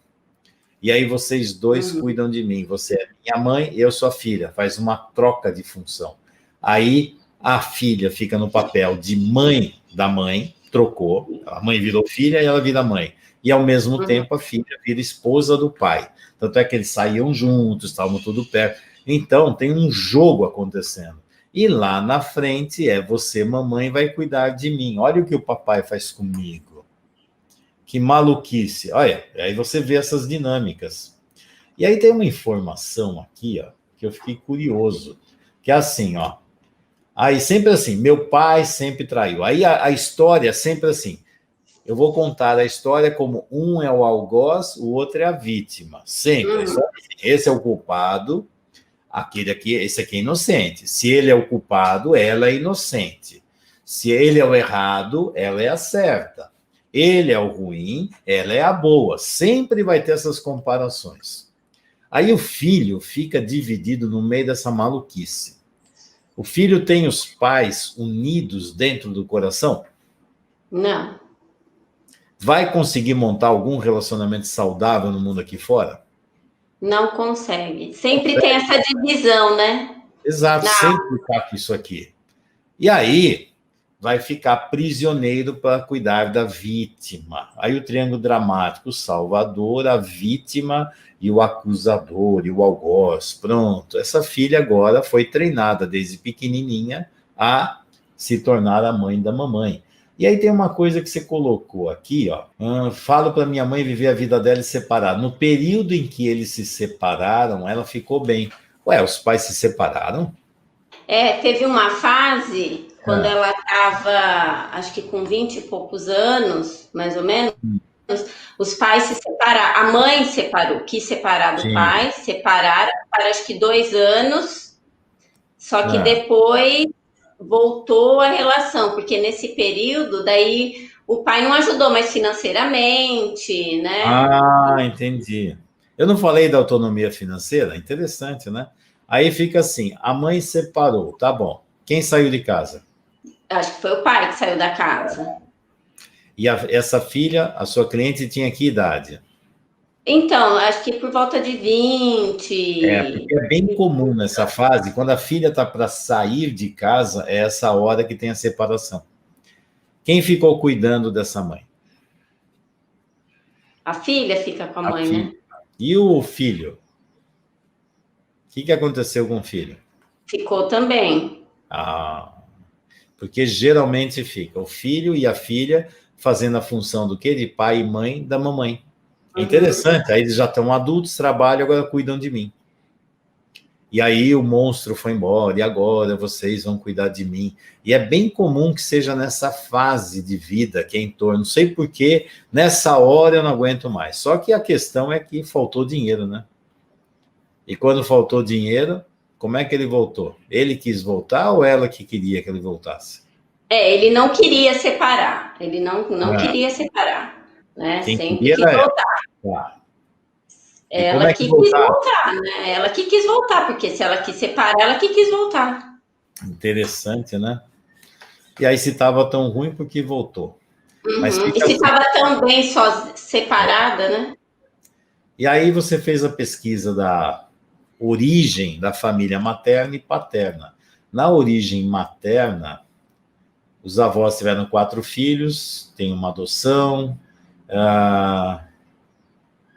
E aí vocês dois cuidam de mim. Você é minha mãe, eu sou a filha. Faz uma troca de função. Aí a filha fica no papel de mãe da mãe, trocou, a mãe virou filha e ela vira mãe. E, ao mesmo tempo, a filha vira esposa do pai. Tanto é que eles saíam juntos, estavam tudo perto. Então, tem um jogo acontecendo. E lá na frente você, mamãe, vai cuidar de mim. Olha o que o papai faz comigo. Que maluquice. Olha, aí você vê essas dinâmicas. E aí tem uma informação aqui, ó, que eu fiquei curioso. Que é assim, ó. Aí sempre assim, meu pai sempre traiu. Aí a história é sempre assim. Eu vou contar a história como um é o algoz, o outro é a vítima. Sempre. Esse é o culpado, aquele aqui, esse aqui é inocente. Se ele é o culpado, ela é inocente. Se ele é o errado, ela é a certa. Ele é o ruim, ela é a boa. Sempre vai ter essas comparações. Aí o filho fica dividido no meio dessa maluquice. O filho tem os pais unidos dentro do coração? Não. Vai conseguir montar algum relacionamento saudável no mundo aqui fora? Não consegue. Sempre tem essa divisão, né? Exato, sempre está com isso aqui. E aí vai ficar prisioneiro para cuidar da vítima. Aí o triângulo dramático, o salvador, a vítima e o acusador, e o algoz. Pronto, essa filha agora foi treinada desde pequenininha a se tornar a mãe da mamãe. E aí tem uma coisa que você colocou aqui, ó. Falo para minha mãe viver a vida dela e separar. No período em que eles se separaram, ela ficou bem. Ué, os pais se separaram? Teve uma fase, quando ela estava, acho que com 20 e poucos anos, mais ou menos, os pais se separaram. A mãe separou, quis separar do pai, separaram para acho que 2 anos, só que depois voltou a relação, porque nesse período, daí o pai não ajudou mais financeiramente, né? Ah, entendi. Eu não falei da autonomia financeira? Interessante, né? Aí fica assim, a mãe separou, tá bom. Quem saiu de casa? Acho que foi o pai que saiu da casa. E essa filha, a sua cliente, tinha que idade? Então, acho que por volta de 20. Porque é bem comum nessa fase, quando a filha está para sair de casa, é essa hora que tem a separação. Quem ficou cuidando dessa mãe? A filha fica com a mãe, filha. né? E o filho? O que aconteceu com o filho? Ficou também. Porque geralmente fica o filho e a filha fazendo a função do quê? De pai e mãe da mamãe. É interessante, aí eles já estão adultos, trabalham, agora cuidam de mim. E aí o monstro foi embora, e agora vocês vão cuidar de mim. E é bem comum que seja nessa fase de vida que é em torno, não sei porquê, nessa hora eu não aguento mais. Só que a questão é que faltou dinheiro, né? E quando faltou dinheiro, como é que ele voltou? Ele quis voltar ou ela que queria que ele voltasse? Ele não queria separar. Ele não queria separar, né? Quem Sempre queria quis era voltar. ela. E como Ela é que que quis voltar? voltar, né? Ela que quis voltar, porque se ela quis separar, ela que quis voltar. Interessante, né? E aí se estava tão ruim, por que voltou? Mas E fica se assim. estava tão bem só separada, né? E aí você fez a pesquisa da origem da família materna e paterna. Na origem materna, os avós tiveram 4 filhos, tem uma adoção.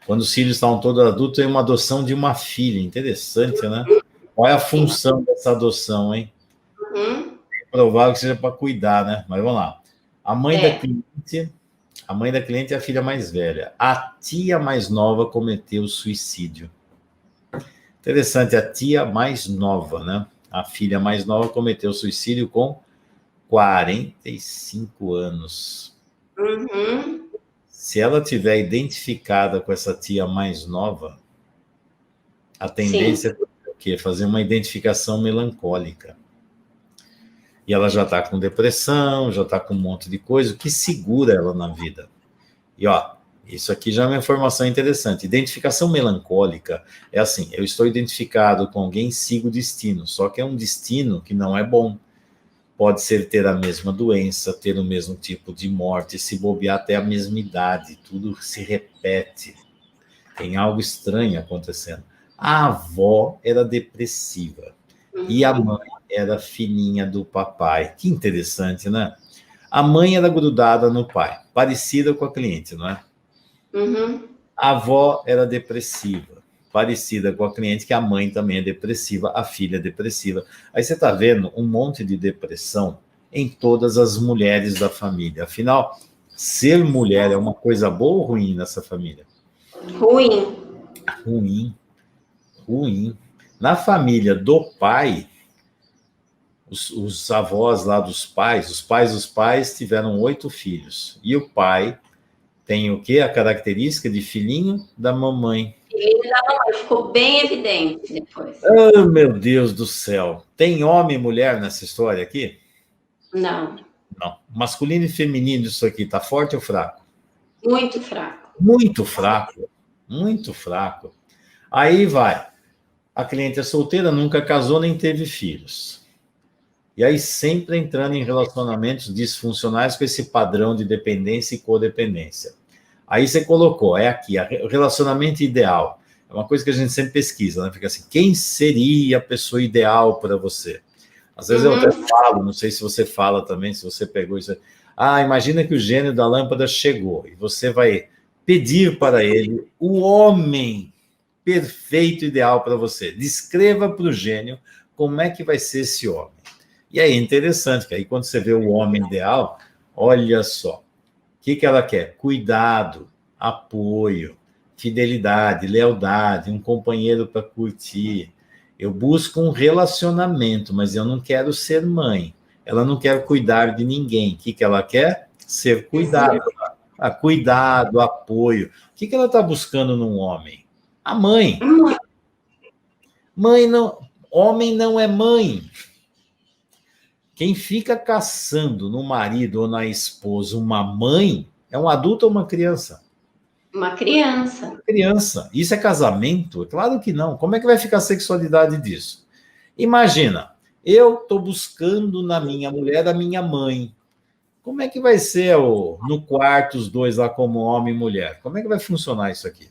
Quando os filhos estavam todos adultos, tem uma adoção de uma filha. Interessante, né? Qual é a função dessa adoção, hein? É provável que seja para cuidar, né? Mas vamos lá. A mãe da cliente é a filha mais velha. A tia mais nova cometeu suicídio. Interessante, a tia mais nova, né? A filha mais nova cometeu suicídio com 45 anos. Se ela tiver identificada com essa tia mais nova, a tendência é o quê? Fazer uma identificação melancólica. E ela já está com depressão, já está com um monte de coisa, o que segura ela na vida. E, isso aqui já é uma informação interessante. Identificação melancólica é assim, eu estou identificado com alguém, sigo o destino, só que é um destino que não é bom. Pode ser ter a mesma doença, ter o mesmo tipo de morte, se bobear até a mesma idade, tudo se repete. Tem algo estranho acontecendo. A avó era depressiva e a mãe era filhinha do papai. Que interessante, né? A mãe era grudada no pai, parecida com a cliente, não é? A avó era depressiva, parecida com a cliente, que a mãe também é depressiva, a filha é depressiva. Aí você está vendo um monte de depressão em todas as mulheres da família. Afinal, ser mulher é uma coisa boa ou ruim nessa família? Ruim. Na família do pai, os avós lá dos pais, os pais dos pais tiveram 8 filhos. E o pai tem o quê? A característica de filhinho da mamãe. Filhinho da mamãe, ficou bem evidente depois. Oh, meu Deus do céu. Tem homem e mulher nessa história aqui? Não. Masculino e feminino isso aqui, tá forte ou fraco? Muito fraco. Muito fraco. Aí vai. A cliente é solteira, nunca casou, nem teve filhos. E aí sempre entrando em relacionamentos disfuncionais com esse padrão de dependência e codependência. Aí você colocou, é aqui, o relacionamento ideal. É uma coisa que a gente sempre pesquisa, né? Fica assim, quem seria a pessoa ideal para você? Às vezes eu até falo, não sei se você fala também, se você pegou isso. Imagina que o gênio da lâmpada chegou e você vai pedir para ele o homem perfeito, ideal para você. Descreva para o gênio como é que vai ser esse homem. E aí é interessante, que aí quando você vê o homem ideal, olha só, o que ela quer? Cuidado, apoio, fidelidade, lealdade, um companheiro para curtir. Eu busco um relacionamento, mas eu não quero ser mãe. Ela não quer cuidar de ninguém. O que ela quer? Ser cuidado. Cuidado, apoio. O que ela está buscando num homem? A mãe. Homem não é mãe. Quem fica caçando no marido ou na esposa uma mãe é um adulto ou uma criança? Uma criança. Uma criança. Isso é casamento? Claro que não. Como é que vai ficar a sexualidade disso? Imagina, eu estou buscando na minha mulher a minha mãe. Como é que vai ser no quarto os dois lá como homem e mulher? Como é que vai funcionar isso aqui?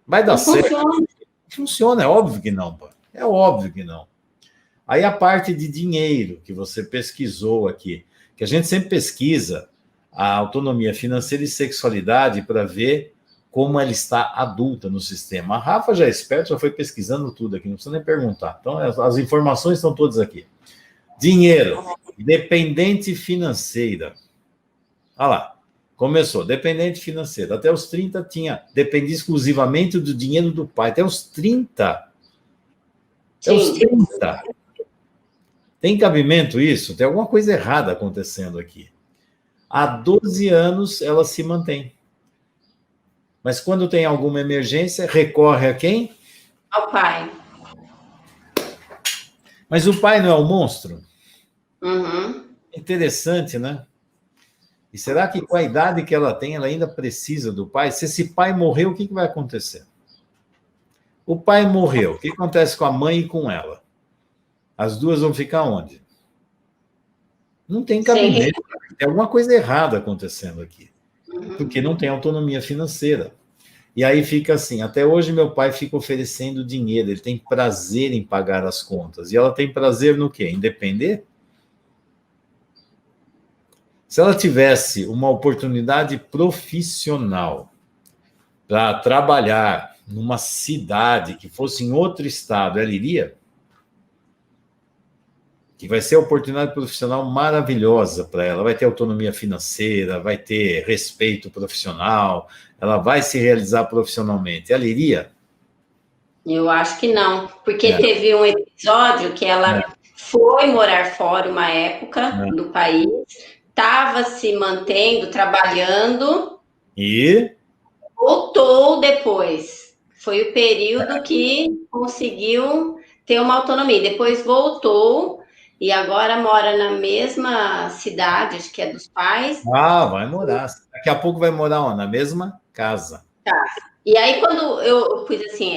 Vai dar certo? Funciona, é óbvio que não, pô. É óbvio que não. Aí a parte de dinheiro que você pesquisou aqui, que a gente sempre pesquisa a autonomia financeira e sexualidade para ver como ela está adulta no sistema. A Rafa já é esperta, já foi pesquisando tudo aqui, não precisa nem perguntar. Então, as informações estão todas aqui. Dinheiro, dependente financeira. Olha lá, começou, dependente financeira. Até os 30 dependia exclusivamente do dinheiro do pai. Até os 30. Até os 30. Tem cabimento isso? Tem alguma coisa errada acontecendo aqui. Há 12 anos ela se mantém. Mas quando tem alguma emergência, recorre a quem? Ao pai. Mas o pai não é o monstro? Uhum. Interessante, né? E será que com a idade que ela tem, ela ainda precisa do pai? Se esse pai morreu, o que vai acontecer? O pai morreu, o que acontece com a mãe e com ela? As duas vão ficar onde? Não tem cabimento. Tem alguma coisa errada acontecendo aqui. Porque não tem autonomia financeira. E aí fica assim, até hoje meu pai fica oferecendo dinheiro, ele tem prazer em pagar as contas. E ela tem prazer no quê? Em depender? Se ela tivesse uma oportunidade profissional para trabalhar numa cidade que fosse em outro estado, ela iria? Que vai ser uma oportunidade profissional maravilhosa para ela. Vai ter autonomia financeira, vai ter respeito profissional, ela vai se realizar profissionalmente. Ela iria? Eu acho que não, porque teve um episódio que ela foi morar fora uma época do país, estava se mantendo, trabalhando, e voltou depois. Foi o período que conseguiu ter uma autonomia. Depois voltou e agora mora na mesma cidade, acho que é dos pais. Ah, vai morar. Daqui a pouco vai morar onde? Na mesma casa. Tá. E aí, quando eu pus assim,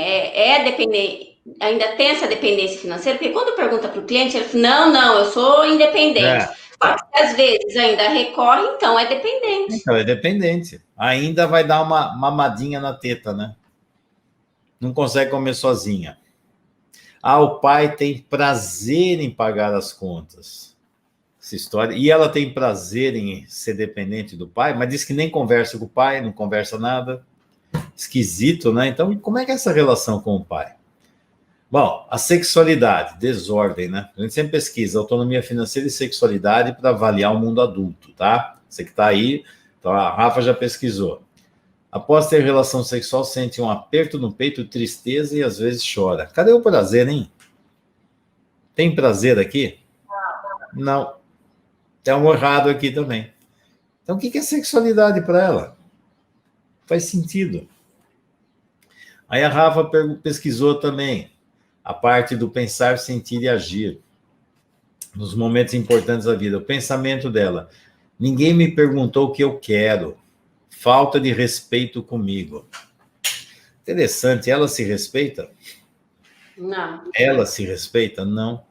dependente, ainda tem essa dependência financeira, porque quando pergunta para o cliente, ele fala, não, eu sou independente. Às vezes ainda recorre, então é dependente. Então, é dependente. Ainda vai dar uma mamadinha na teta, né? Não consegue comer sozinha. Ah, o pai tem prazer em pagar as contas. Essa história. E ela tem prazer em ser dependente do pai, mas diz que nem conversa com o pai, não conversa nada. Esquisito, né? Então, como é que é essa relação com o pai? Bom, a sexualidade, desordem, né? A gente sempre pesquisa autonomia financeira e sexualidade para avaliar o mundo adulto, tá? Você que está aí, então a Rafa já pesquisou. Após ter relação sexual, sente um aperto no peito, tristeza e às vezes chora. Cadê o prazer, hein? Tem prazer aqui? Não. Tem um errado aqui também. Então, o que é sexualidade para ela? Faz sentido. Aí a Rafa pesquisou também a parte do pensar, sentir e agir nos momentos importantes da vida. O pensamento dela. Ninguém me perguntou o que eu quero. Falta de respeito comigo. Interessante. Ela se respeita? Não. Ela se respeita? Não.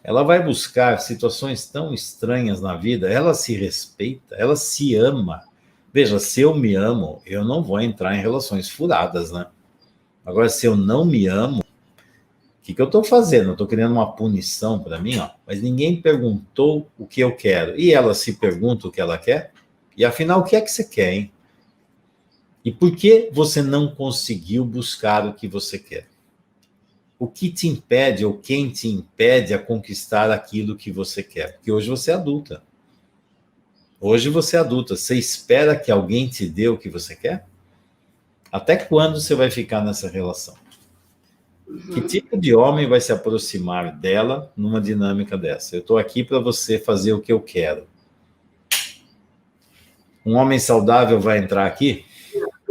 Ela vai buscar situações tão estranhas na vida. Ela se respeita. Ela se ama. Veja, se eu me amo, eu não vou entrar em relações furadas, né? Agora, se eu não me amo, o que eu estou fazendo? Eu estou criando uma punição para mim, ó. Mas ninguém perguntou o que eu quero. E ela se pergunta o que ela quer? E afinal, o que é que você quer, hein? E por que você não conseguiu buscar o que você quer? O que te impede ou quem te impede a conquistar aquilo que você quer? Porque hoje você é adulta. Hoje você é adulta. Você espera que alguém te dê o que você quer? Até quando você vai ficar nessa relação? Que tipo de homem vai se aproximar dela numa dinâmica dessa? Eu estou aqui para você fazer o que eu quero. Um homem saudável vai entrar aqui?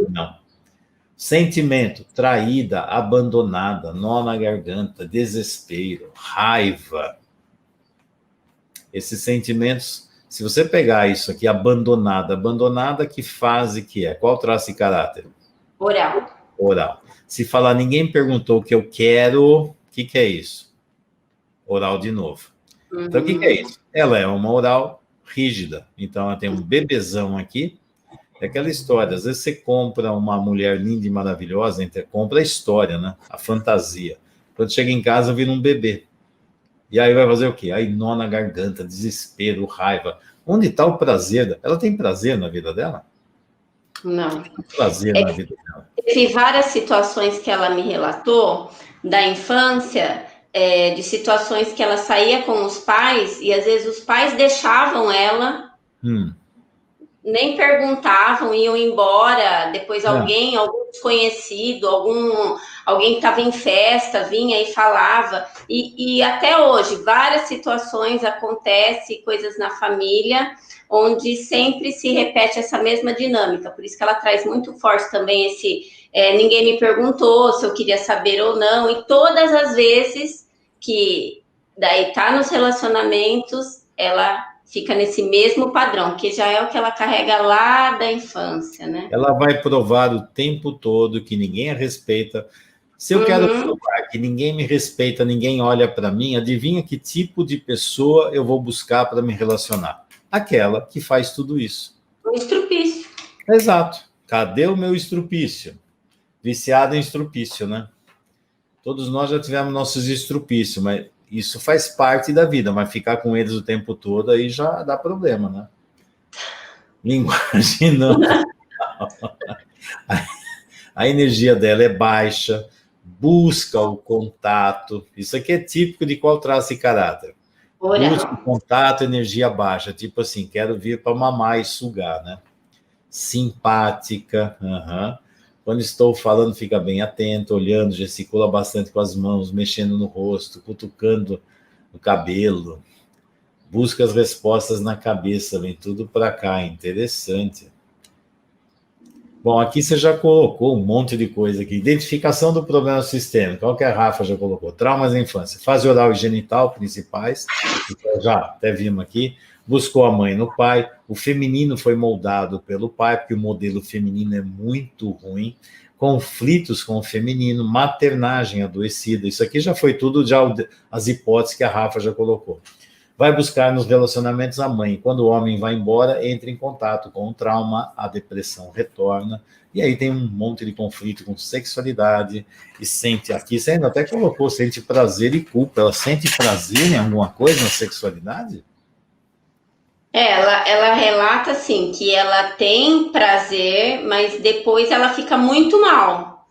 Não. Sentimento, traída, abandonada, nó na garganta, desespero, raiva. Esses sentimentos, se você pegar isso aqui, abandonada, que fase que é? Qual traço de caráter? Oral. Se falar, ninguém perguntou o que eu quero, o que é isso? Oral de novo. Então, o que é isso? Ela é uma oral rígida. Então, ela tem um bebezão aqui. É aquela história. Às vezes você compra uma mulher linda e maravilhosa, compra a história, né? A fantasia. Quando chega em casa, vira um bebê. E aí vai fazer o quê? Aí nó na garganta, desespero, raiva. Onde está o prazer? Ela tem prazer na vida dela? Não. Prazer na vida dela. Teve várias situações que ela me relatou da infância, de situações que ela saía com os pais e às vezes os pais deixavam ela, nem perguntavam, iam embora. Depois algum desconhecido, alguém que estava em festa vinha e falava. E até hoje, várias situações acontecem, coisas na família, onde sempre se repete essa mesma dinâmica. Por isso que ela traz muito forte também ninguém me perguntou se eu queria saber ou não. E todas as vezes que daí tá nos relacionamentos, ela fica nesse mesmo padrão, que já é o que ela carrega lá da infância, né? Ela vai provar o tempo todo que ninguém a respeita. Se eu quero provar que ninguém me respeita, ninguém olha para mim, adivinha que tipo de pessoa eu vou buscar para me relacionar? Aquela que faz tudo isso. O estrupício. Exato. Cadê o meu estrupício? Viciado em estrupício, né? Todos nós já tivemos nossos estrupícios, mas isso faz parte da vida, mas ficar com eles o tempo todo aí já dá problema, né? Linguagem não. A energia dela é baixa, busca o contato. Isso aqui é típico de qual traço e caráter. Busca o contato, energia baixa. Tipo assim, quero vir para mamar e sugar, né? Simpática. Quando estou falando, fica bem atento, olhando, gesticula bastante com as mãos, mexendo no rosto, cutucando o cabelo. Busca as respostas na cabeça, vem tudo para cá. Interessante. Bom, aqui você já colocou um monte de coisa aqui. Identificação do problema sistêmico. Qual que a Rafa já colocou? Traumas da infância. Fase oral e genital principais. Já até vimos aqui. Buscou a mãe no pai. O feminino foi moldado pelo pai, porque o modelo feminino é muito ruim. Conflitos com o feminino. Maternagem adoecida. Isso aqui já foi tudo, já as hipóteses que a Rafa já colocou. Vai buscar nos relacionamentos a mãe. Quando o homem vai embora, entra em contato com o trauma, a depressão retorna, e aí tem um monte de conflito com sexualidade, e sente, aqui você ainda até colocou, sente prazer e culpa. Ela sente prazer em alguma coisa na sexualidade? Ela relata, assim, que ela tem prazer, mas depois ela fica muito mal.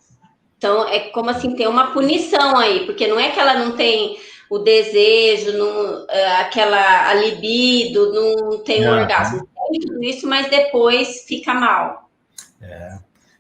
Então, é como assim, tem uma punição aí, porque não é que ela não tem o desejo, a libido, não tem o orgasmo. Tem tudo isso, mas depois fica mal.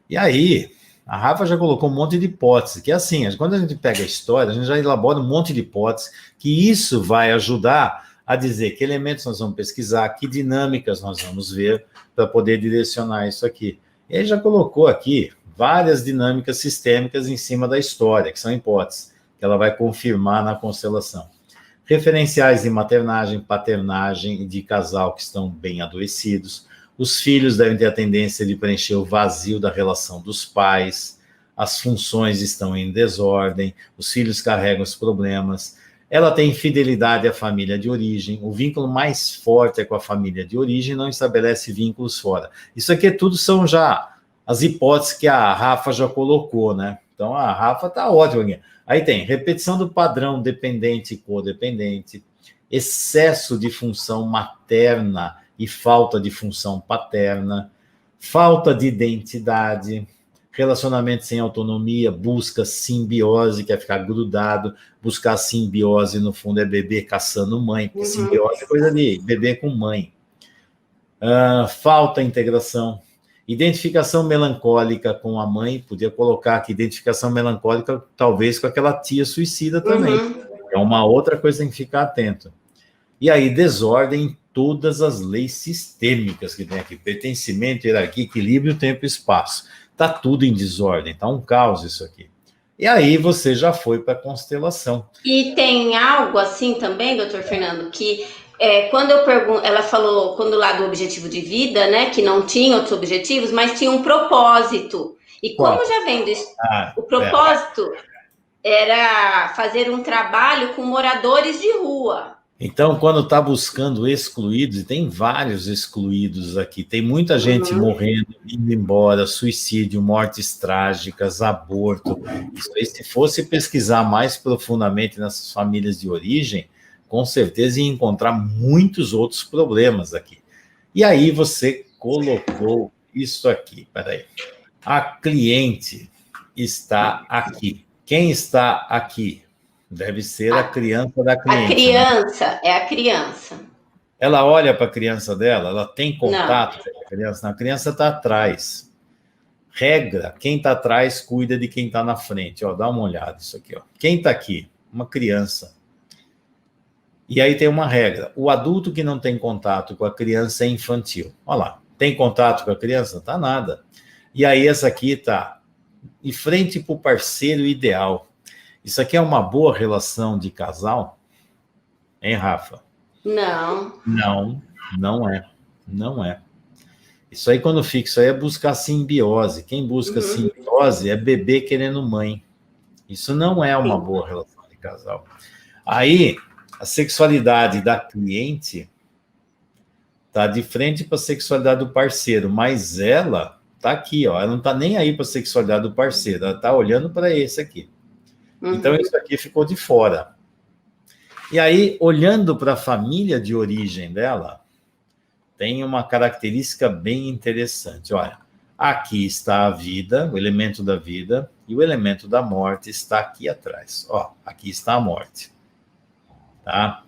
E aí, a Rafa já colocou um monte de hipóteses, que é assim, quando a gente pega a história, a gente já elabora um monte de hipóteses, que isso vai ajudar a dizer que elementos nós vamos pesquisar, que dinâmicas nós vamos ver, para poder direcionar isso aqui. E aí já colocou aqui várias dinâmicas sistêmicas em cima da história, que são hipóteses, que ela vai confirmar na constelação. Referenciais de maternagem, paternagem e de casal que estão bem adoecidos. Os filhos devem ter a tendência de preencher o vazio da relação dos pais. As funções estão em desordem. Os filhos carregam os problemas. Ela tem infidelidade à família de origem. O vínculo mais forte é com a família de origem, não estabelece vínculos fora. Isso aqui tudo são já as hipóteses que a Rafa já colocou, né? Então, a Rafa está ótima aqui. Aí tem repetição do padrão dependente e codependente, excesso de função materna e falta de função paterna, falta de identidade, relacionamento sem autonomia, busca simbiose, quer ficar grudado, buscar simbiose, no fundo, é bebê caçando mãe, porque simbiose é coisa de bebê com mãe. Falta integração. Identificação melancólica com a mãe, podia colocar aqui identificação melancólica, talvez com aquela tia suicida também. É uma outra coisa que tem que ficar atento. E aí, desordem em todas as leis sistêmicas que tem aqui. Pertencimento, hierarquia, equilíbrio, tempo e espaço. Está tudo em desordem, está um caos isso aqui. E aí você já foi para a constelação. E tem algo assim também, doutor Fernando, que quando eu pergunto, ela falou, quando lá do objetivo de vida, né, que não tinha outros objetivos, mas tinha um propósito. E como já vem disso, o propósito era fazer um trabalho com moradores de rua. Então, quando está buscando excluídos, e tem vários excluídos aqui, tem muita gente morrendo, indo embora, suicídio, mortes trágicas, aborto. Isso aí, se fosse pesquisar mais profundamente nessas famílias de origem, com certeza ia encontrar muitos outros problemas aqui. E aí você colocou isso aqui. Peraí. A cliente está aqui. Quem está aqui? Deve ser a criança da cliente. A criança, né? É a criança. Ela olha para a criança dela, ela tem contato Não. com a criança. A criança está atrás. Regra, quem está atrás cuida de quem está na frente. Ó, dá uma olhada isso aqui. Ó. Quem está aqui? Uma criança. E aí tem uma regra. O adulto que não tem contato com a criança é infantil. Olha lá. Tem contato com a criança? Tá nada. E aí essa aqui está em frente para o parceiro ideal. Isso aqui é uma boa relação de casal? Hein, Rafa? Não. Não é. Não é. Isso aí, quando fica, isso aí é buscar simbiose. Quem busca simbiose é bebê querendo mãe. Isso não é uma boa relação de casal. Aí, a sexualidade da cliente está de frente para a sexualidade do parceiro, mas ela está aqui, ó. Ela não está nem aí para a sexualidade do parceiro, ela está olhando para esse aqui. Então, isso aqui ficou de fora. E aí, olhando para a família de origem dela, tem uma característica bem interessante. Olha, aqui está a vida, o elemento da vida, e o elemento da morte está aqui atrás. Ó, aqui está a morte. Tá?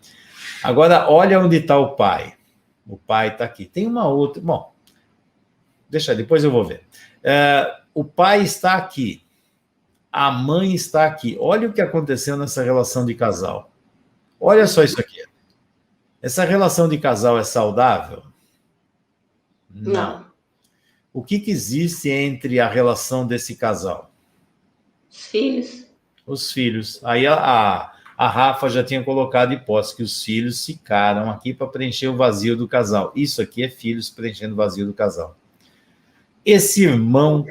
Agora, olha onde está o pai. O pai está aqui. Tem uma outra... Bom, deixa, depois eu vou ver. O pai está aqui. A mãe está aqui. Olha o que aconteceu nessa relação de casal. Olha só isso aqui. Essa relação de casal é saudável? Não. O que existe entre a relação desse casal? Os filhos. Os filhos. Aí a Rafa já tinha colocado a hipótese que os filhos ficaram aqui para preencher o vazio do casal. Isso aqui é filhos preenchendo o vazio do casal. Esse irmão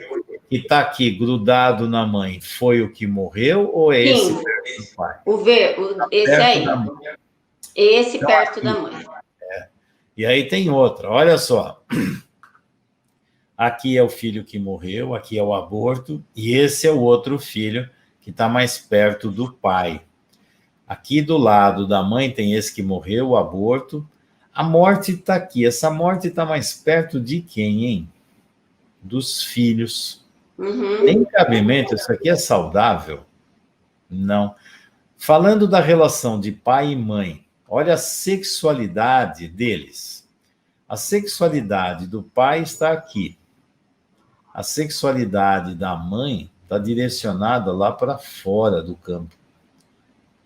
que está aqui grudado na mãe foi o que morreu ou é esse perto do pai? Esse aí. Esse então, perto aqui, da mãe. E aí tem outra, olha só. Aqui é o filho que morreu, aqui é o aborto, e esse é o outro filho que está mais perto do pai. Aqui do lado da mãe tem esse que morreu, o aborto. A morte está aqui. Essa morte está mais perto de quem, hein? Dos filhos. Tem cabimento? Isso aqui é saudável? Não. Falando da relação de pai e mãe, olha a sexualidade deles. A sexualidade do pai está aqui. A sexualidade da mãe está direcionada lá para fora do campo.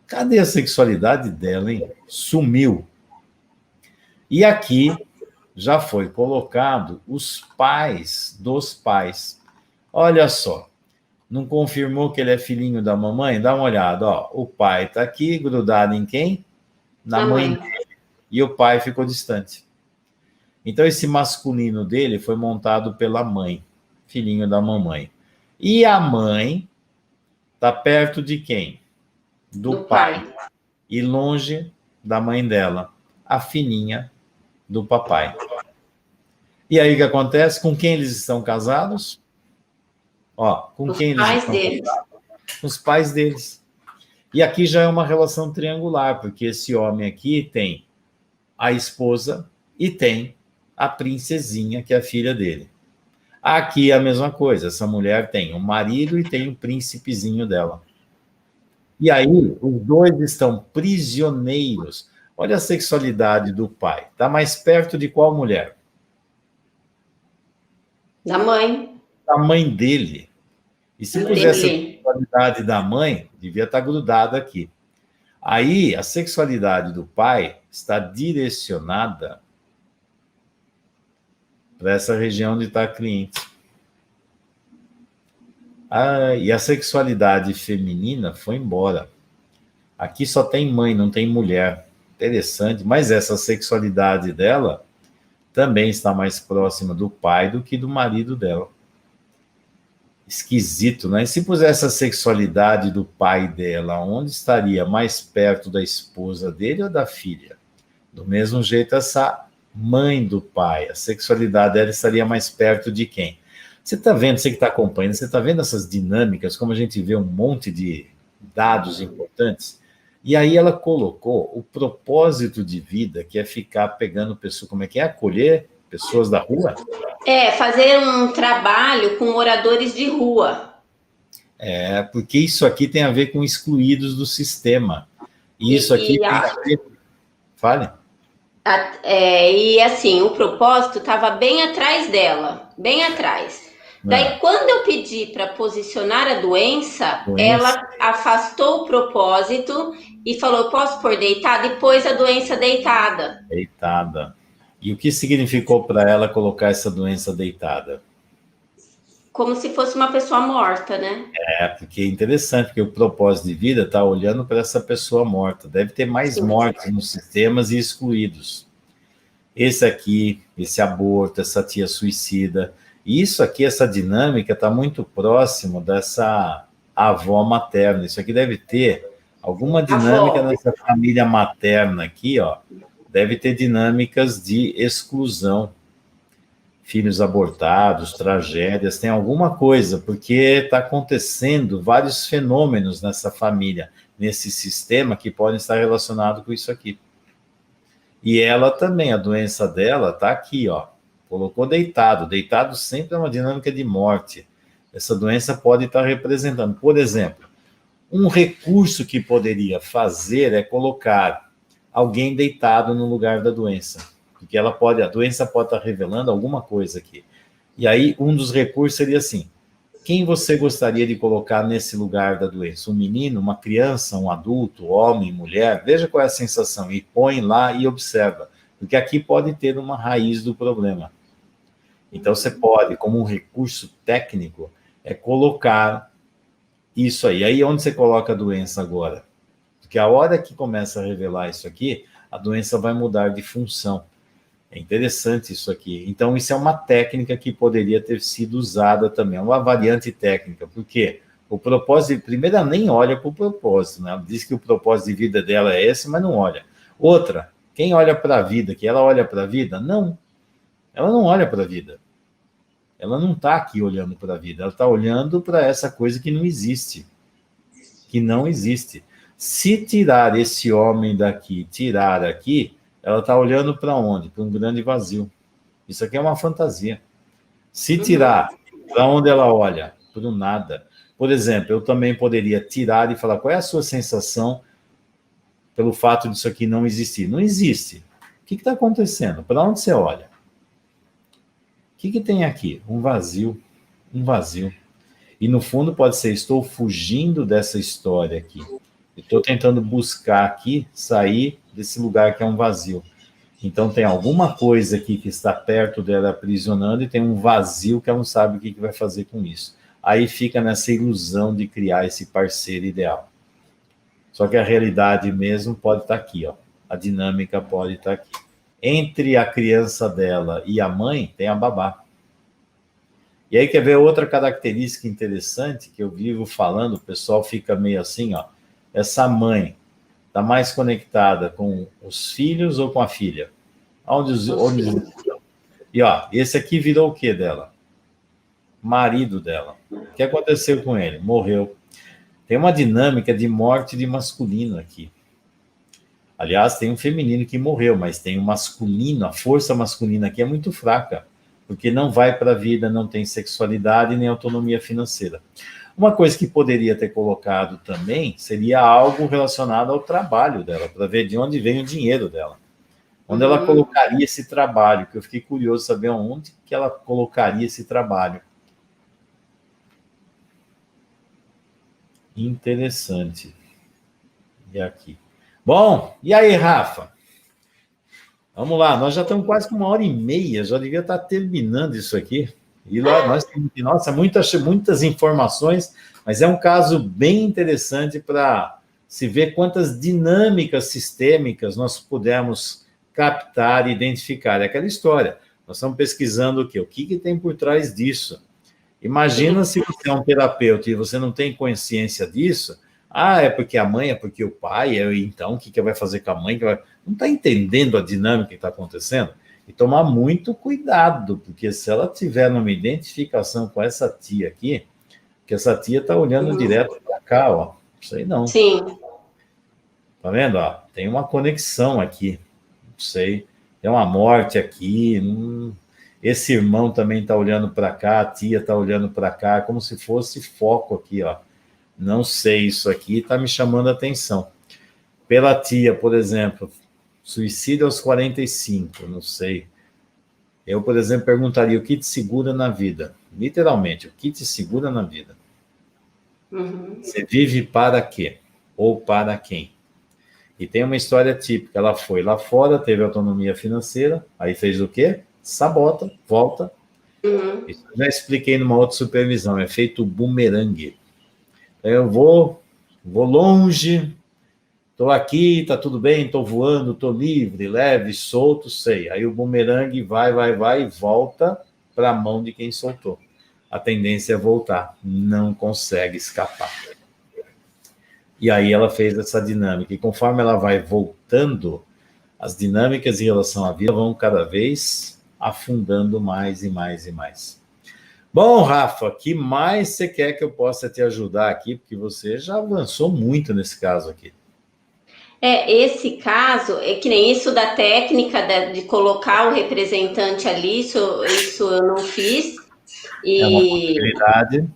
Cadê a sexualidade dela, hein? Sumiu. E aqui já foi colocado os pais dos pais. Olha só. Não confirmou que ele é filhinho da mamãe? Dá uma olhada, ó. O pai está aqui, grudado em quem? Na mãe dele. E o pai ficou distante. Então, esse masculino dele foi montado pela mãe, filhinho da mamãe. E a mãe está perto de quem? Do pai. E longe da mãe dela, a filhinha do papai. E aí o que acontece? Com quem eles estão casados? Ó, com quem eles estão casados? Com os pais deles. E aqui já é uma relação triangular, porque esse homem aqui tem a esposa e tem a princesinha, que é a filha dele. Aqui é a mesma coisa, essa mulher tem o marido e tem o príncipezinho dela. E aí, os dois estão prisioneiros. Olha a sexualidade do pai. Está mais perto de qual mulher? Da mãe. Da mãe dele. E se pusesse a sexualidade da mãe, devia estar grudada aqui. Aí, a sexualidade do pai está direcionada para essa região onde está a cliente. E a sexualidade feminina foi embora. Aqui só tem mãe, não tem mulher. Interessante, mas essa sexualidade dela também está mais próxima do pai do que do marido dela. Esquisito, né? E se pusesse a sexualidade do pai dela, onde estaria? Mais perto da esposa dele ou da filha? Do mesmo jeito, essa mãe do pai, a sexualidade dela estaria mais perto de quem? Você está vendo, você que está acompanhando, você está vendo essas dinâmicas, como a gente vê um monte de dados importantes? E aí ela colocou o propósito de vida, que é ficar pegando pessoas, como é que é? Acolher Pessoas da rua? Fazer um trabalho com moradores de rua. Porque isso aqui tem a ver com excluídos do sistema. E isso aqui tem a ver... Fale. E assim, o propósito estava bem atrás dela, bem atrás. Daí, quando eu pedi para posicionar a doença, ela afastou o propósito e falou, posso pôr deitada? E pôs a doença deitada. Deitada. E o que significou para ela colocar essa doença deitada? Como se fosse uma pessoa morta, né? Porque é interessante, porque o propósito de vida está olhando para essa pessoa morta. Deve ter mais mortes nos sistemas e excluídos. Esse aqui, esse aborto, essa tia suicida. E isso aqui, essa dinâmica, está muito próximo dessa avó materna. Isso aqui deve ter alguma dinâmica nessa família materna aqui, ó. Deve ter dinâmicas de exclusão. Filhos abortados, tragédias, tem alguma coisa, porque está acontecendo vários fenômenos nessa família, nesse sistema, que podem estar relacionados com isso aqui. E ela também, a doença dela está aqui, ó. Colocou deitado. Deitado sempre é uma dinâmica de morte. Essa doença pode estar representando. Por exemplo, um recurso que poderia fazer é colocar alguém deitado no lugar da doença. Porque a doença pode estar revelando alguma coisa aqui. E aí, um dos recursos seria assim: quem você gostaria de colocar nesse lugar da doença? Um menino, uma criança, um adulto, homem, mulher? Veja qual é a sensação e põe lá e observa. Porque aqui pode ter uma raiz do problema. Então, você pode, como um recurso técnico, colocar isso aí. Aí, onde você coloca a doença agora? Porque a hora que começa a revelar isso aqui, a doença vai mudar de função. É interessante isso aqui. Então, isso é uma técnica que poderia ter sido usada também, uma variante técnica, porque o propósito, primeiro, ela nem olha para o propósito, né? Ela diz que o propósito de vida dela é esse, mas não olha. Outra, quem olha para a vida, que ela olha para a vida? Não, ela não olha para a vida. Ela não está aqui olhando para a vida, ela está olhando para essa coisa que não existe. Que não existe. Se tirar esse homem daqui, tirar aqui, ela está olhando para onde? Para um grande vazio. Isso aqui é uma fantasia. Se tirar, para onde ela olha? Para o nada. Por exemplo, eu também poderia tirar e falar, qual é a sua sensação pelo fato disso aqui não existir? Não existe. O que está acontecendo? Para onde você olha? O que tem aqui? Um vazio. Um vazio. E no fundo pode ser, estou fugindo dessa história aqui. Estou tentando buscar aqui, sair desse lugar que é um vazio. Então tem alguma coisa aqui que está perto dela aprisionando e tem um vazio que ela não sabe o que vai fazer com isso. Aí fica nessa ilusão de criar esse parceiro ideal. Só que a realidade mesmo pode estar aqui, ó. A dinâmica pode estar aqui. Entre a criança dela e a mãe, tem a babá. E aí quer ver outra característica interessante que eu vivo falando, o pessoal fica meio assim, ó. Essa mãe está mais conectada com os filhos ou com a filha? Onde... E ó, esse aqui virou o que dela? Marido dela. O que aconteceu com ele? Morreu. Tem uma dinâmica de morte de masculino aqui. Aliás, tem um feminino que morreu, mas tem um masculino, a força masculina aqui é muito fraca, porque não vai para a vida, não tem sexualidade nem autonomia financeira. Uma coisa que poderia ter colocado também seria algo relacionado ao trabalho dela, para ver de onde vem o dinheiro dela. Onde ela colocaria esse trabalho, que eu fiquei curioso saber onde que ela colocaria esse trabalho. Interessante. E aqui. Bom, e aí, Rafa? Vamos lá, nós já estamos quase com 1h30, já devia estar terminando isso aqui. E lá nós temos, nossa, muitas informações, mas é um caso bem interessante para se ver quantas dinâmicas sistêmicas nós pudemos captar e identificar. É aquela história. Nós estamos pesquisando o quê? O que tem por trás disso? Imagina se você é um terapeuta e você não tem consciência disso. Ah, é porque a mãe, é porque o pai, então o que vai fazer com a mãe? Não está entendendo a dinâmica que está acontecendo? E tomar muito cuidado, porque se ela tiver numa identificação com essa tia aqui, que essa tia está olhando direto para cá, ó. Não sei não. Sim. Tá vendo? Ó, tem uma conexão aqui. Não sei. Tem uma morte aqui. esse irmão também está olhando para cá, a tia está olhando para cá, como se fosse foco aqui, ó. Não sei, isso aqui está me chamando a atenção. Pela tia, por exemplo, suicídio aos 45, não sei. Eu, por exemplo, perguntaria o que te segura na vida? Literalmente, o que te segura na vida? Você vive para quê? Ou para quem? E tem uma história típica, ela foi lá fora, teve autonomia financeira, aí fez o quê? Sabota, volta. Isso eu já expliquei numa outra supervisão, é feito bumerangue. Eu vou longe, estou aqui, está tudo bem, estou voando, estou livre, leve, solto, sei. Aí o bumerangue vai e volta para a mão de quem soltou. A tendência é voltar, não consegue escapar. E aí ela fez essa dinâmica. E conforme ela vai voltando, as dinâmicas em relação à vida vão cada vez afundando mais e mais e mais. Bom, Rafa, que mais você quer que eu possa te ajudar aqui? Porque você já avançou muito nesse caso aqui. Esse caso, é que nem isso da técnica de colocar o representante ali, isso eu não fiz. É uma possibilidade.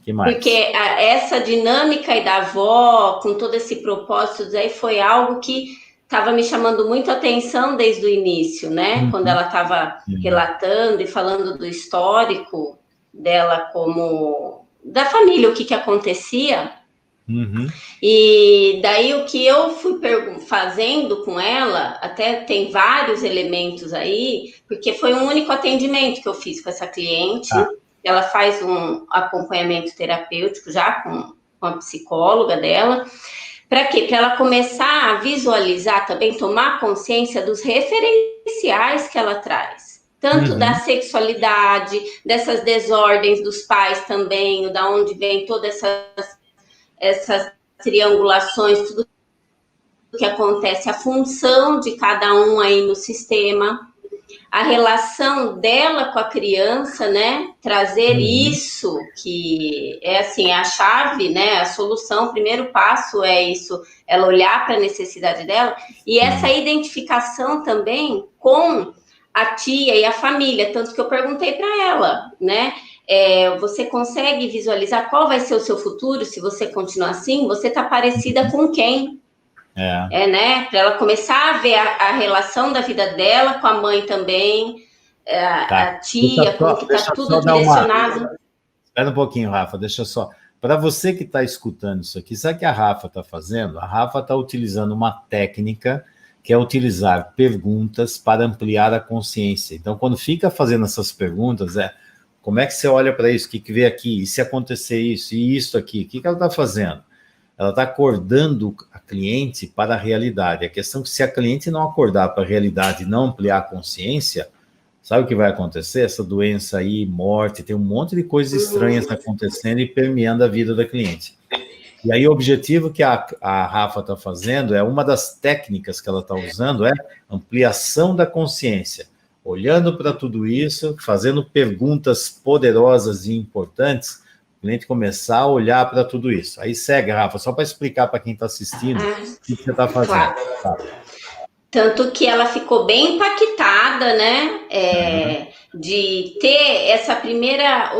Que mais? Porque essa dinâmica aí da avó, com todo esse propósito, aí foi algo que estava me chamando muito a atenção desde o início, né? Quando ela estava relatando e falando do histórico dela como da família, o que acontecia. E daí o que eu fui fazendo com ela, até tem vários elementos aí, porque foi um único atendimento que eu fiz com essa cliente. Ela faz um acompanhamento terapêutico já com a psicóloga dela. Para quê? Para ela começar a visualizar também, tomar consciência dos referenciais que ela traz. Tanto da sexualidade, dessas desordens dos pais também, da onde vem todas essas triangulações, tudo que acontece, a função de cada um aí no sistema, a relação dela com a criança, né? Trazer isso, que é assim, a chave, né? A solução, o primeiro passo é isso, ela olhar para a necessidade dela, e essa identificação também com a tia e a família, tanto que eu perguntei para ela, né? Você consegue visualizar qual vai ser o seu futuro se você continuar assim? Você está parecida com quem? Né? Para ela começar a ver a relação da vida dela com a mãe também, a tia, como que está tudo direcionado. Espera um pouquinho, Rafa, deixa só. Para você que está escutando isso aqui, sabe o que a Rafa está fazendo? A Rafa está utilizando uma técnica que é utilizar perguntas para ampliar a consciência. Então, quando fica fazendo essas perguntas, como é que você olha para isso? O que vê aqui? E se acontecer isso? E isso aqui? O que ela está fazendo? Ela está acordando a cliente para a realidade. A questão é que se a cliente não acordar para a realidade e não ampliar a consciência, sabe o que vai acontecer? Essa doença aí, morte, tem um monte de coisas estranhas acontecendo e permeando a vida da cliente. E aí o objetivo que a Rafa está fazendo, uma das técnicas que ela está usando, é ampliação da consciência. Olhando para tudo isso, fazendo perguntas poderosas e importantes, o cliente começar a olhar para tudo isso. Aí segue, Rafa, só para explicar para quem está assistindo o que você está fazendo. Claro. Tanto que ela ficou bem impactada, né? De ter essa primeira,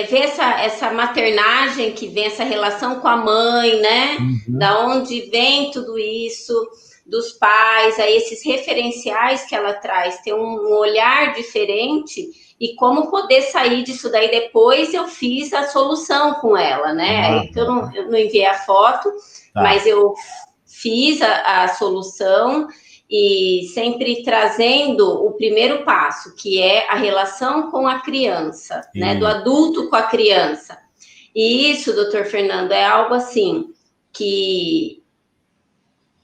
ver essa maternagem que vem, essa relação com a mãe, né? Da onde vem tudo isso, dos pais, aí esses referenciais que ela traz, ter um olhar diferente e como poder sair disso daí. Depois eu fiz a solução com ela, né? Aí eu não enviei a foto, mas eu fiz a solução e sempre trazendo o primeiro passo, que é a relação com a criança, né? Do adulto com a criança. E isso, doutor Fernando, é algo assim que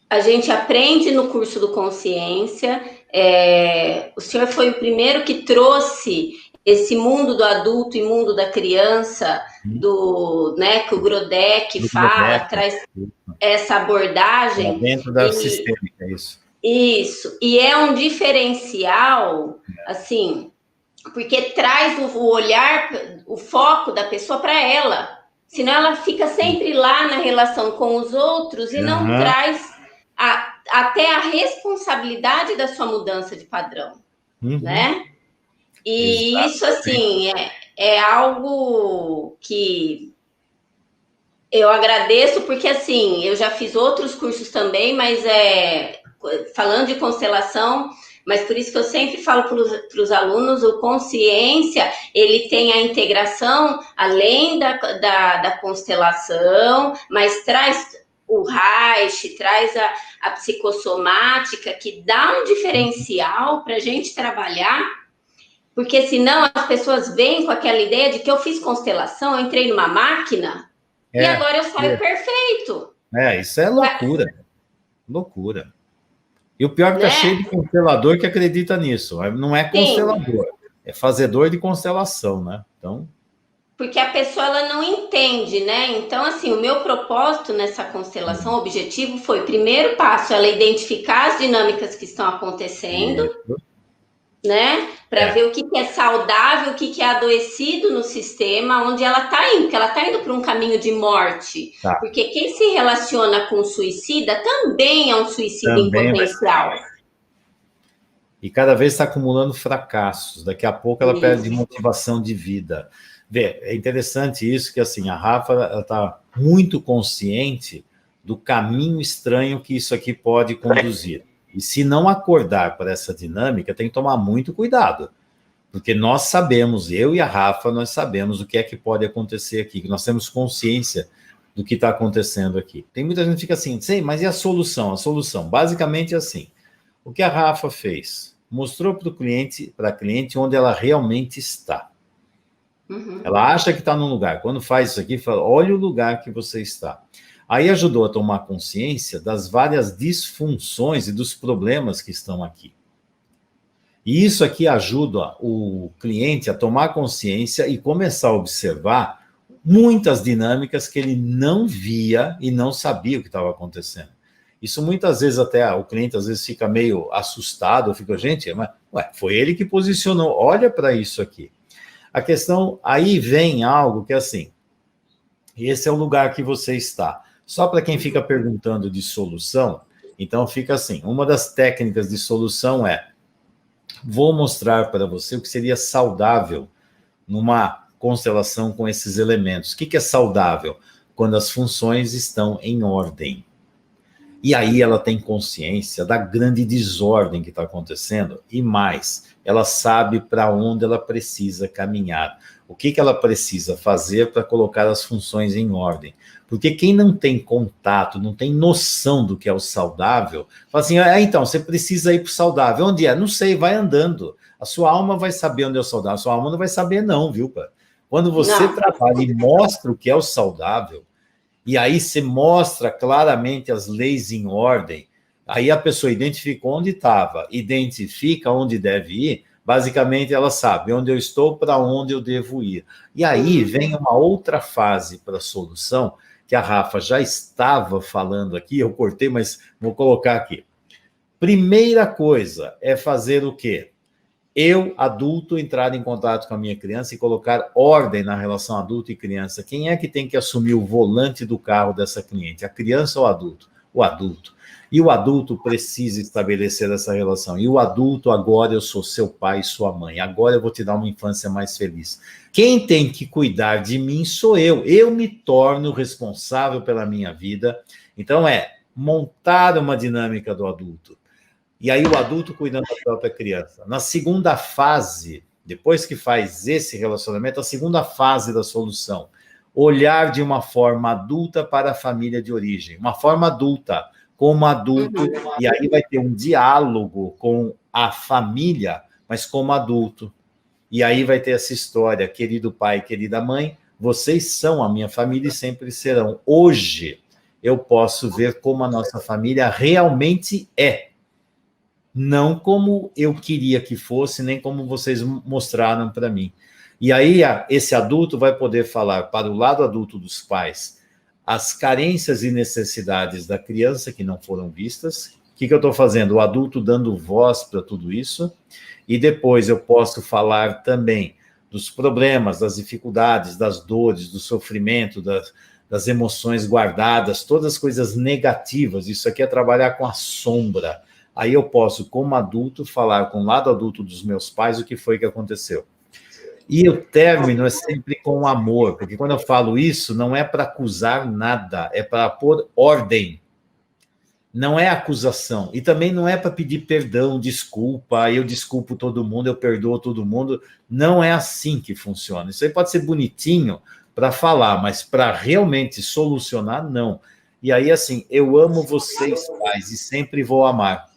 a gente aprende no curso do Consciência. O senhor foi o primeiro que trouxe esse mundo do adulto e mundo da criança, né, que o Grodeck fala, traz essa abordagem. Dentro da sistêmica, isso. Isso, e é um diferencial, assim, porque traz o olhar, o foco da pessoa para ela. Senão ela fica sempre lá na relação com os outros e não traz até a responsabilidade da sua mudança de padrão, né? E isso, assim, é algo que eu agradeço, porque, assim, eu já fiz outros cursos também, mas falando de constelação, mas por isso que eu sempre falo para os alunos, o consciência, ele tem a integração, além da constelação, mas traz o Reich, traz a psicossomática, que dá um diferencial para a gente trabalhar, porque senão as pessoas vêm com aquela ideia de que eu fiz constelação, eu entrei numa máquina, e agora eu saio perfeito. Isso é loucura. Loucura. E o pior é que tá cheio de constelador que acredita nisso. Não é constelador, é fazedor de constelação, né? Então... Porque a pessoa ela não entende, né? Então, assim, o meu propósito nessa constelação, o objetivo foi, primeiro passo, ela identificar as dinâmicas que estão acontecendo, né? Para ver o que é saudável, o que é adoecido no sistema, onde ela está indo, porque ela está indo para um caminho de morte. Tá. Porque quem se relaciona com o suicida também é um suicida em potencial. E cada vez está acumulando fracassos. Daqui a pouco ela perde motivação de vida. Vê, é interessante isso, que assim, a Rafa está muito consciente do caminho estranho que isso aqui pode conduzir. E se não acordar para essa dinâmica, tem que tomar muito cuidado. Porque nós sabemos, eu e a Rafa, nós sabemos o que é que pode acontecer aqui, que nós temos consciência do que está acontecendo aqui. Tem muita gente que fica assim, sei, mas e a solução? A solução, basicamente é assim. O que a Rafa fez? Mostrou para a cliente onde ela realmente está. Ela acha que está num lugar. Quando faz isso aqui, fala, olha o lugar que você está. Aí ajudou a tomar consciência das várias disfunções e dos problemas que estão aqui. E isso aqui ajuda o cliente a tomar consciência e começar a observar muitas dinâmicas que ele não via e não sabia o que estava acontecendo. Isso muitas vezes até o cliente às vezes fica meio assustado, fica, gente, mas foi ele que posicionou, olha para isso aqui. A questão, aí vem algo que é assim, esse é o lugar que você está. Só para quem fica perguntando de solução, então fica assim, uma das técnicas de solução é, vou mostrar para você o que seria saudável numa constelação com esses elementos. O que é saudável? Quando as funções estão em ordem. E aí ela tem consciência da grande desordem que está acontecendo e mais, ela sabe para onde ela precisa caminhar. O que ela precisa fazer para colocar as funções em ordem. Porque quem não tem contato, não tem noção do que é o saudável, fala assim, então, você precisa ir para o saudável. Onde é? Não sei, vai andando. A sua alma vai saber onde é o saudável. A sua alma não vai saber não, viu, pá? Quando você trabalha e mostra o que é o saudável, e aí você mostra claramente as leis em ordem, aí a pessoa identificou onde estava, identifica onde deve ir, basicamente ela sabe onde eu estou, para onde eu devo ir. E aí vem uma outra fase para a solução, que a Rafa já estava falando aqui, eu cortei, mas vou colocar aqui. Primeira coisa é fazer o quê? Eu, adulto, entrar em contato com a minha criança e colocar ordem na relação adulto e criança. Quem é que tem que assumir o volante do carro dessa cliente? A criança ou o adulto? O adulto. E o adulto precisa estabelecer essa relação. E o adulto, agora eu sou seu pai e sua mãe. Agora eu vou te dar uma infância mais feliz. Quem tem que cuidar de mim sou eu. Eu me torno responsável pela minha vida. Então montar uma dinâmica do adulto. E aí o adulto cuidando da própria criança. Na segunda fase, depois que faz esse relacionamento, a segunda fase da solução, olhar de uma forma adulta para a família de origem. Uma forma adulta, como adulto, e aí vai ter um diálogo com a família, mas como adulto. E aí vai ter essa história, querido pai, querida mãe, vocês são a minha família e sempre serão. Hoje, eu posso ver como a nossa família realmente é. Não como eu queria que fosse, nem como vocês mostraram para mim. E aí, esse adulto vai poder falar para o lado adulto dos pais as carências e necessidades da criança que não foram vistas. O que eu estou fazendo? O adulto dando voz para tudo isso. E depois eu posso falar também dos problemas, das dificuldades, das dores, do sofrimento, das emoções guardadas, todas as coisas negativas. Isso aqui é trabalhar com a sombra. Aí eu posso, como adulto, falar com o lado adulto dos meus pais o que foi que aconteceu. E o término é sempre com amor, porque quando eu falo isso, não é para acusar nada, é para pôr ordem. Não é acusação. E também não é para pedir perdão, desculpa, eu desculpo todo mundo, eu perdoo todo mundo. Não é assim que funciona. Isso aí pode ser bonitinho para falar, mas para realmente solucionar, não. E aí, assim, eu amo vocês, pais, e sempre vou amar.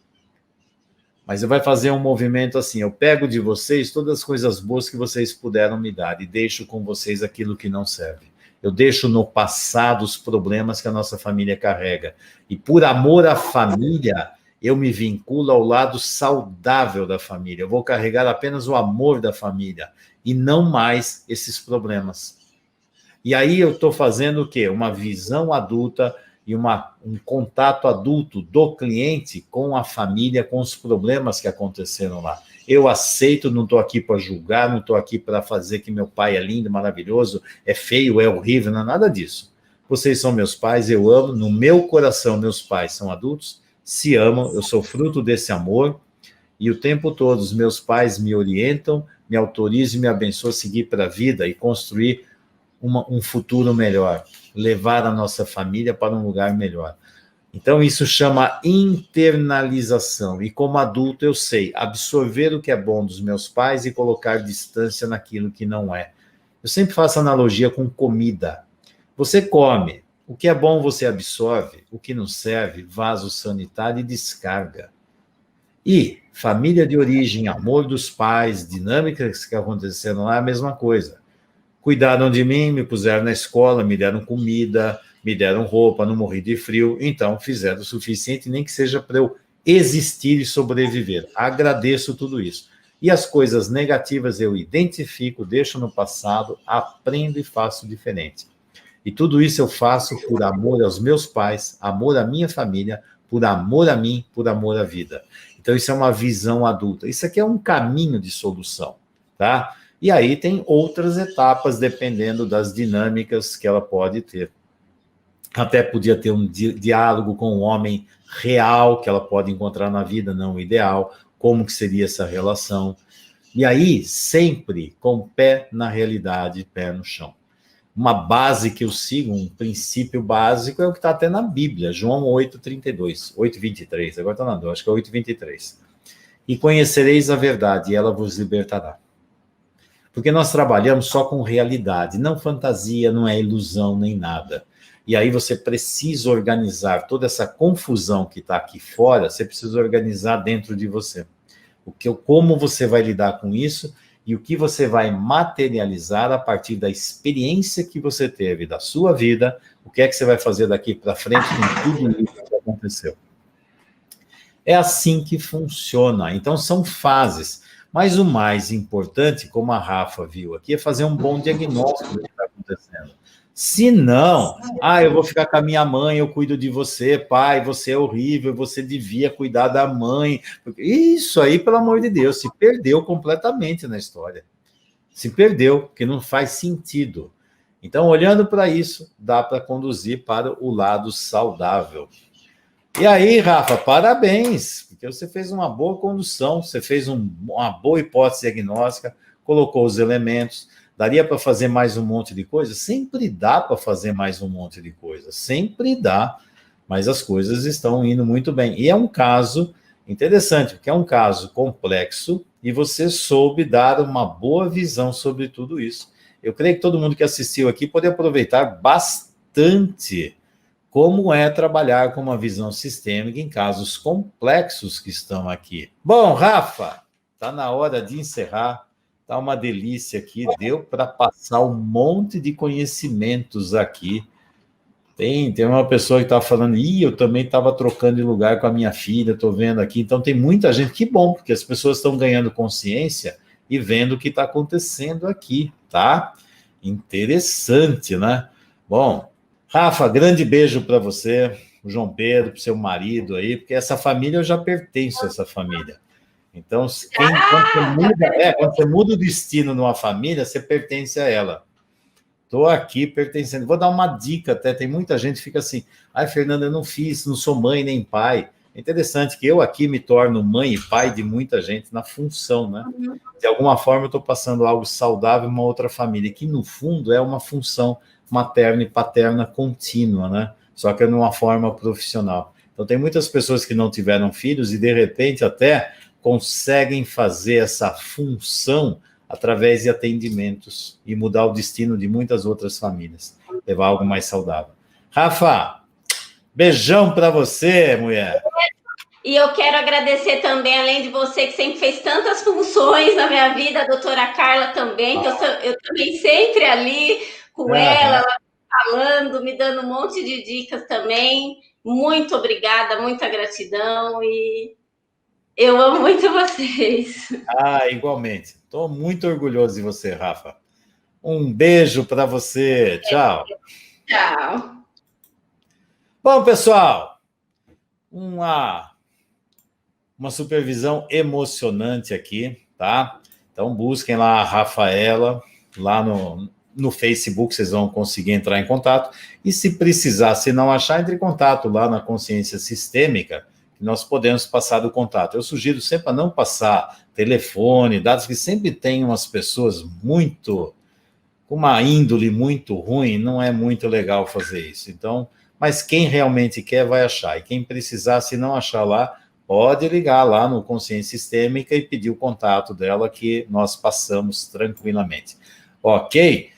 Mas eu vai fazer um movimento assim, eu pego de vocês todas as coisas boas que vocês puderam me dar e deixo com vocês aquilo que não serve. Eu deixo no passado os problemas que a nossa família carrega. E por amor à família, eu me vinculo ao lado saudável da família. Eu vou carregar apenas o amor da família e não mais esses problemas. E aí eu estou fazendo o quê? Uma visão adulta e um contato adulto do cliente com a família, com os problemas que aconteceram lá. Eu aceito, não estou aqui para julgar, não estou aqui para fazer que meu pai é lindo, maravilhoso, é feio, é horrível, não é nada disso. Vocês são meus pais, eu amo, no meu coração meus pais são adultos, se amam, eu sou fruto desse amor, e o tempo todo os meus pais me orientam, me autorizam e me abençoam a seguir para a vida e construir um futuro melhor, levar a nossa família para um lugar melhor. Então, isso chama internalização. E como adulto, eu sei absorver o que é bom dos meus pais e colocar distância naquilo que não é. Eu sempre faço analogia com comida. Você come, o que é bom você absorve, o que não serve, vaso sanitário e descarga. E família de origem, amor dos pais, dinâmicas que aconteceram lá, é a mesma coisa. Cuidaram de mim, me puseram na escola, me deram comida, me deram roupa, não morri de frio, então fizeram o suficiente, nem que seja para eu existir e sobreviver. Agradeço tudo isso. E as coisas negativas eu identifico, deixo no passado, aprendo e faço diferente. E tudo isso eu faço por amor aos meus pais, amor à minha família, por amor a mim, por amor à vida. Então isso é uma visão adulta. Isso aqui é um caminho de solução, tá? E aí tem outras etapas, dependendo das dinâmicas que ela pode ter. Até podia ter um diálogo com um homem real, que ela pode encontrar na vida, não ideal, como que seria essa relação. E aí, sempre com o pé na realidade, pé no chão. Uma base que eu sigo, um princípio básico, é o que está até na Bíblia, João 8,32, 8,23, agora está na dúvida, acho que é 8,23. E conhecereis a verdade, e ela vos libertará. Porque nós trabalhamos só com realidade, não fantasia, não é ilusão nem nada. E aí você precisa organizar toda essa confusão que está aqui fora, você precisa organizar dentro de você. Como você vai lidar com isso e o que você vai materializar a partir da experiência que você teve da sua vida, o que é que você vai fazer daqui para frente com tudo isso que aconteceu. É assim que funciona. Então são fases. Mas o mais importante, como a Rafa viu aqui, é fazer um bom diagnóstico do que está acontecendo. Se não, eu vou ficar com a minha mãe, eu cuido de você, pai, você é horrível, você devia cuidar da mãe. Isso aí, pelo amor de Deus, se perdeu completamente na história. Se perdeu, porque não faz sentido. Então, olhando para isso, dá para conduzir para o lado saudável. E aí, Rafa, parabéns, porque você fez uma boa condução, você fez uma boa hipótese diagnóstica, colocou os elementos. Daria para fazer mais um monte de coisa? Sempre dá para fazer mais um monte de coisa, sempre dá, mas as coisas estão indo muito bem. E é um caso interessante, porque é um caso complexo e você soube dar uma boa visão sobre tudo isso. Eu creio que todo mundo que assistiu aqui pode aproveitar bastante como é trabalhar com uma visão sistêmica em casos complexos que estão aqui. Bom, Rafa, está na hora de encerrar. Está uma delícia aqui. Deu para passar um monte de conhecimentos aqui. Tem uma pessoa que está falando, eu também estava trocando de lugar com a minha filha, estou vendo aqui. Então, tem muita gente. Que bom, porque as pessoas estão ganhando consciência e vendo o que está acontecendo aqui, tá? Interessante, né? Bom, Rafa, grande beijo para você, o João Pedro, para o seu marido aí, porque essa família, eu já pertenço a essa família. Então, quando você muda o destino numa família, você pertence a ela. Estou aqui pertencendo. Vou dar uma dica até, tem muita gente que fica assim, Fernanda, eu não fiz, não sou mãe nem pai. É interessante que eu aqui me torno mãe e pai de muita gente na função, né? De alguma forma eu estou passando algo saudável em uma outra família, que no fundo é uma função materna e paterna contínua, né? Só que é numa forma profissional. Então tem muitas pessoas que não tiveram filhos e de repente até conseguem fazer essa função através de atendimentos e mudar o destino de muitas outras famílias, levar algo mais saudável. Rafa, beijão para você, mulher. E eu quero agradecer também, além de você, que sempre fez tantas funções na minha vida, a doutora Carla também, que eu também sempre ali com ela falando, me dando um monte de dicas também. Muito obrigada, muita gratidão e eu amo muito vocês. Igualmente. Estou muito orgulhoso de você, Rafa. Um beijo para você. Tchau. Tchau. Bom, pessoal, uma supervisão emocionante aqui, tá? Então, busquem lá a Rafaela, lá no Facebook, vocês vão conseguir entrar em contato. E se precisar, se não achar, entre em contato lá na Consciência Sistêmica, que nós podemos passar o contato. Eu sugiro sempre a não passar telefone, dados que sempre tem umas pessoas muito, com uma índole muito ruim, não é muito legal fazer isso. Então, mas quem realmente quer vai achar. E quem precisar, se não achar lá, pode ligar lá no Consciência Sistêmica e pedir o contato dela que nós passamos tranquilamente. Ok?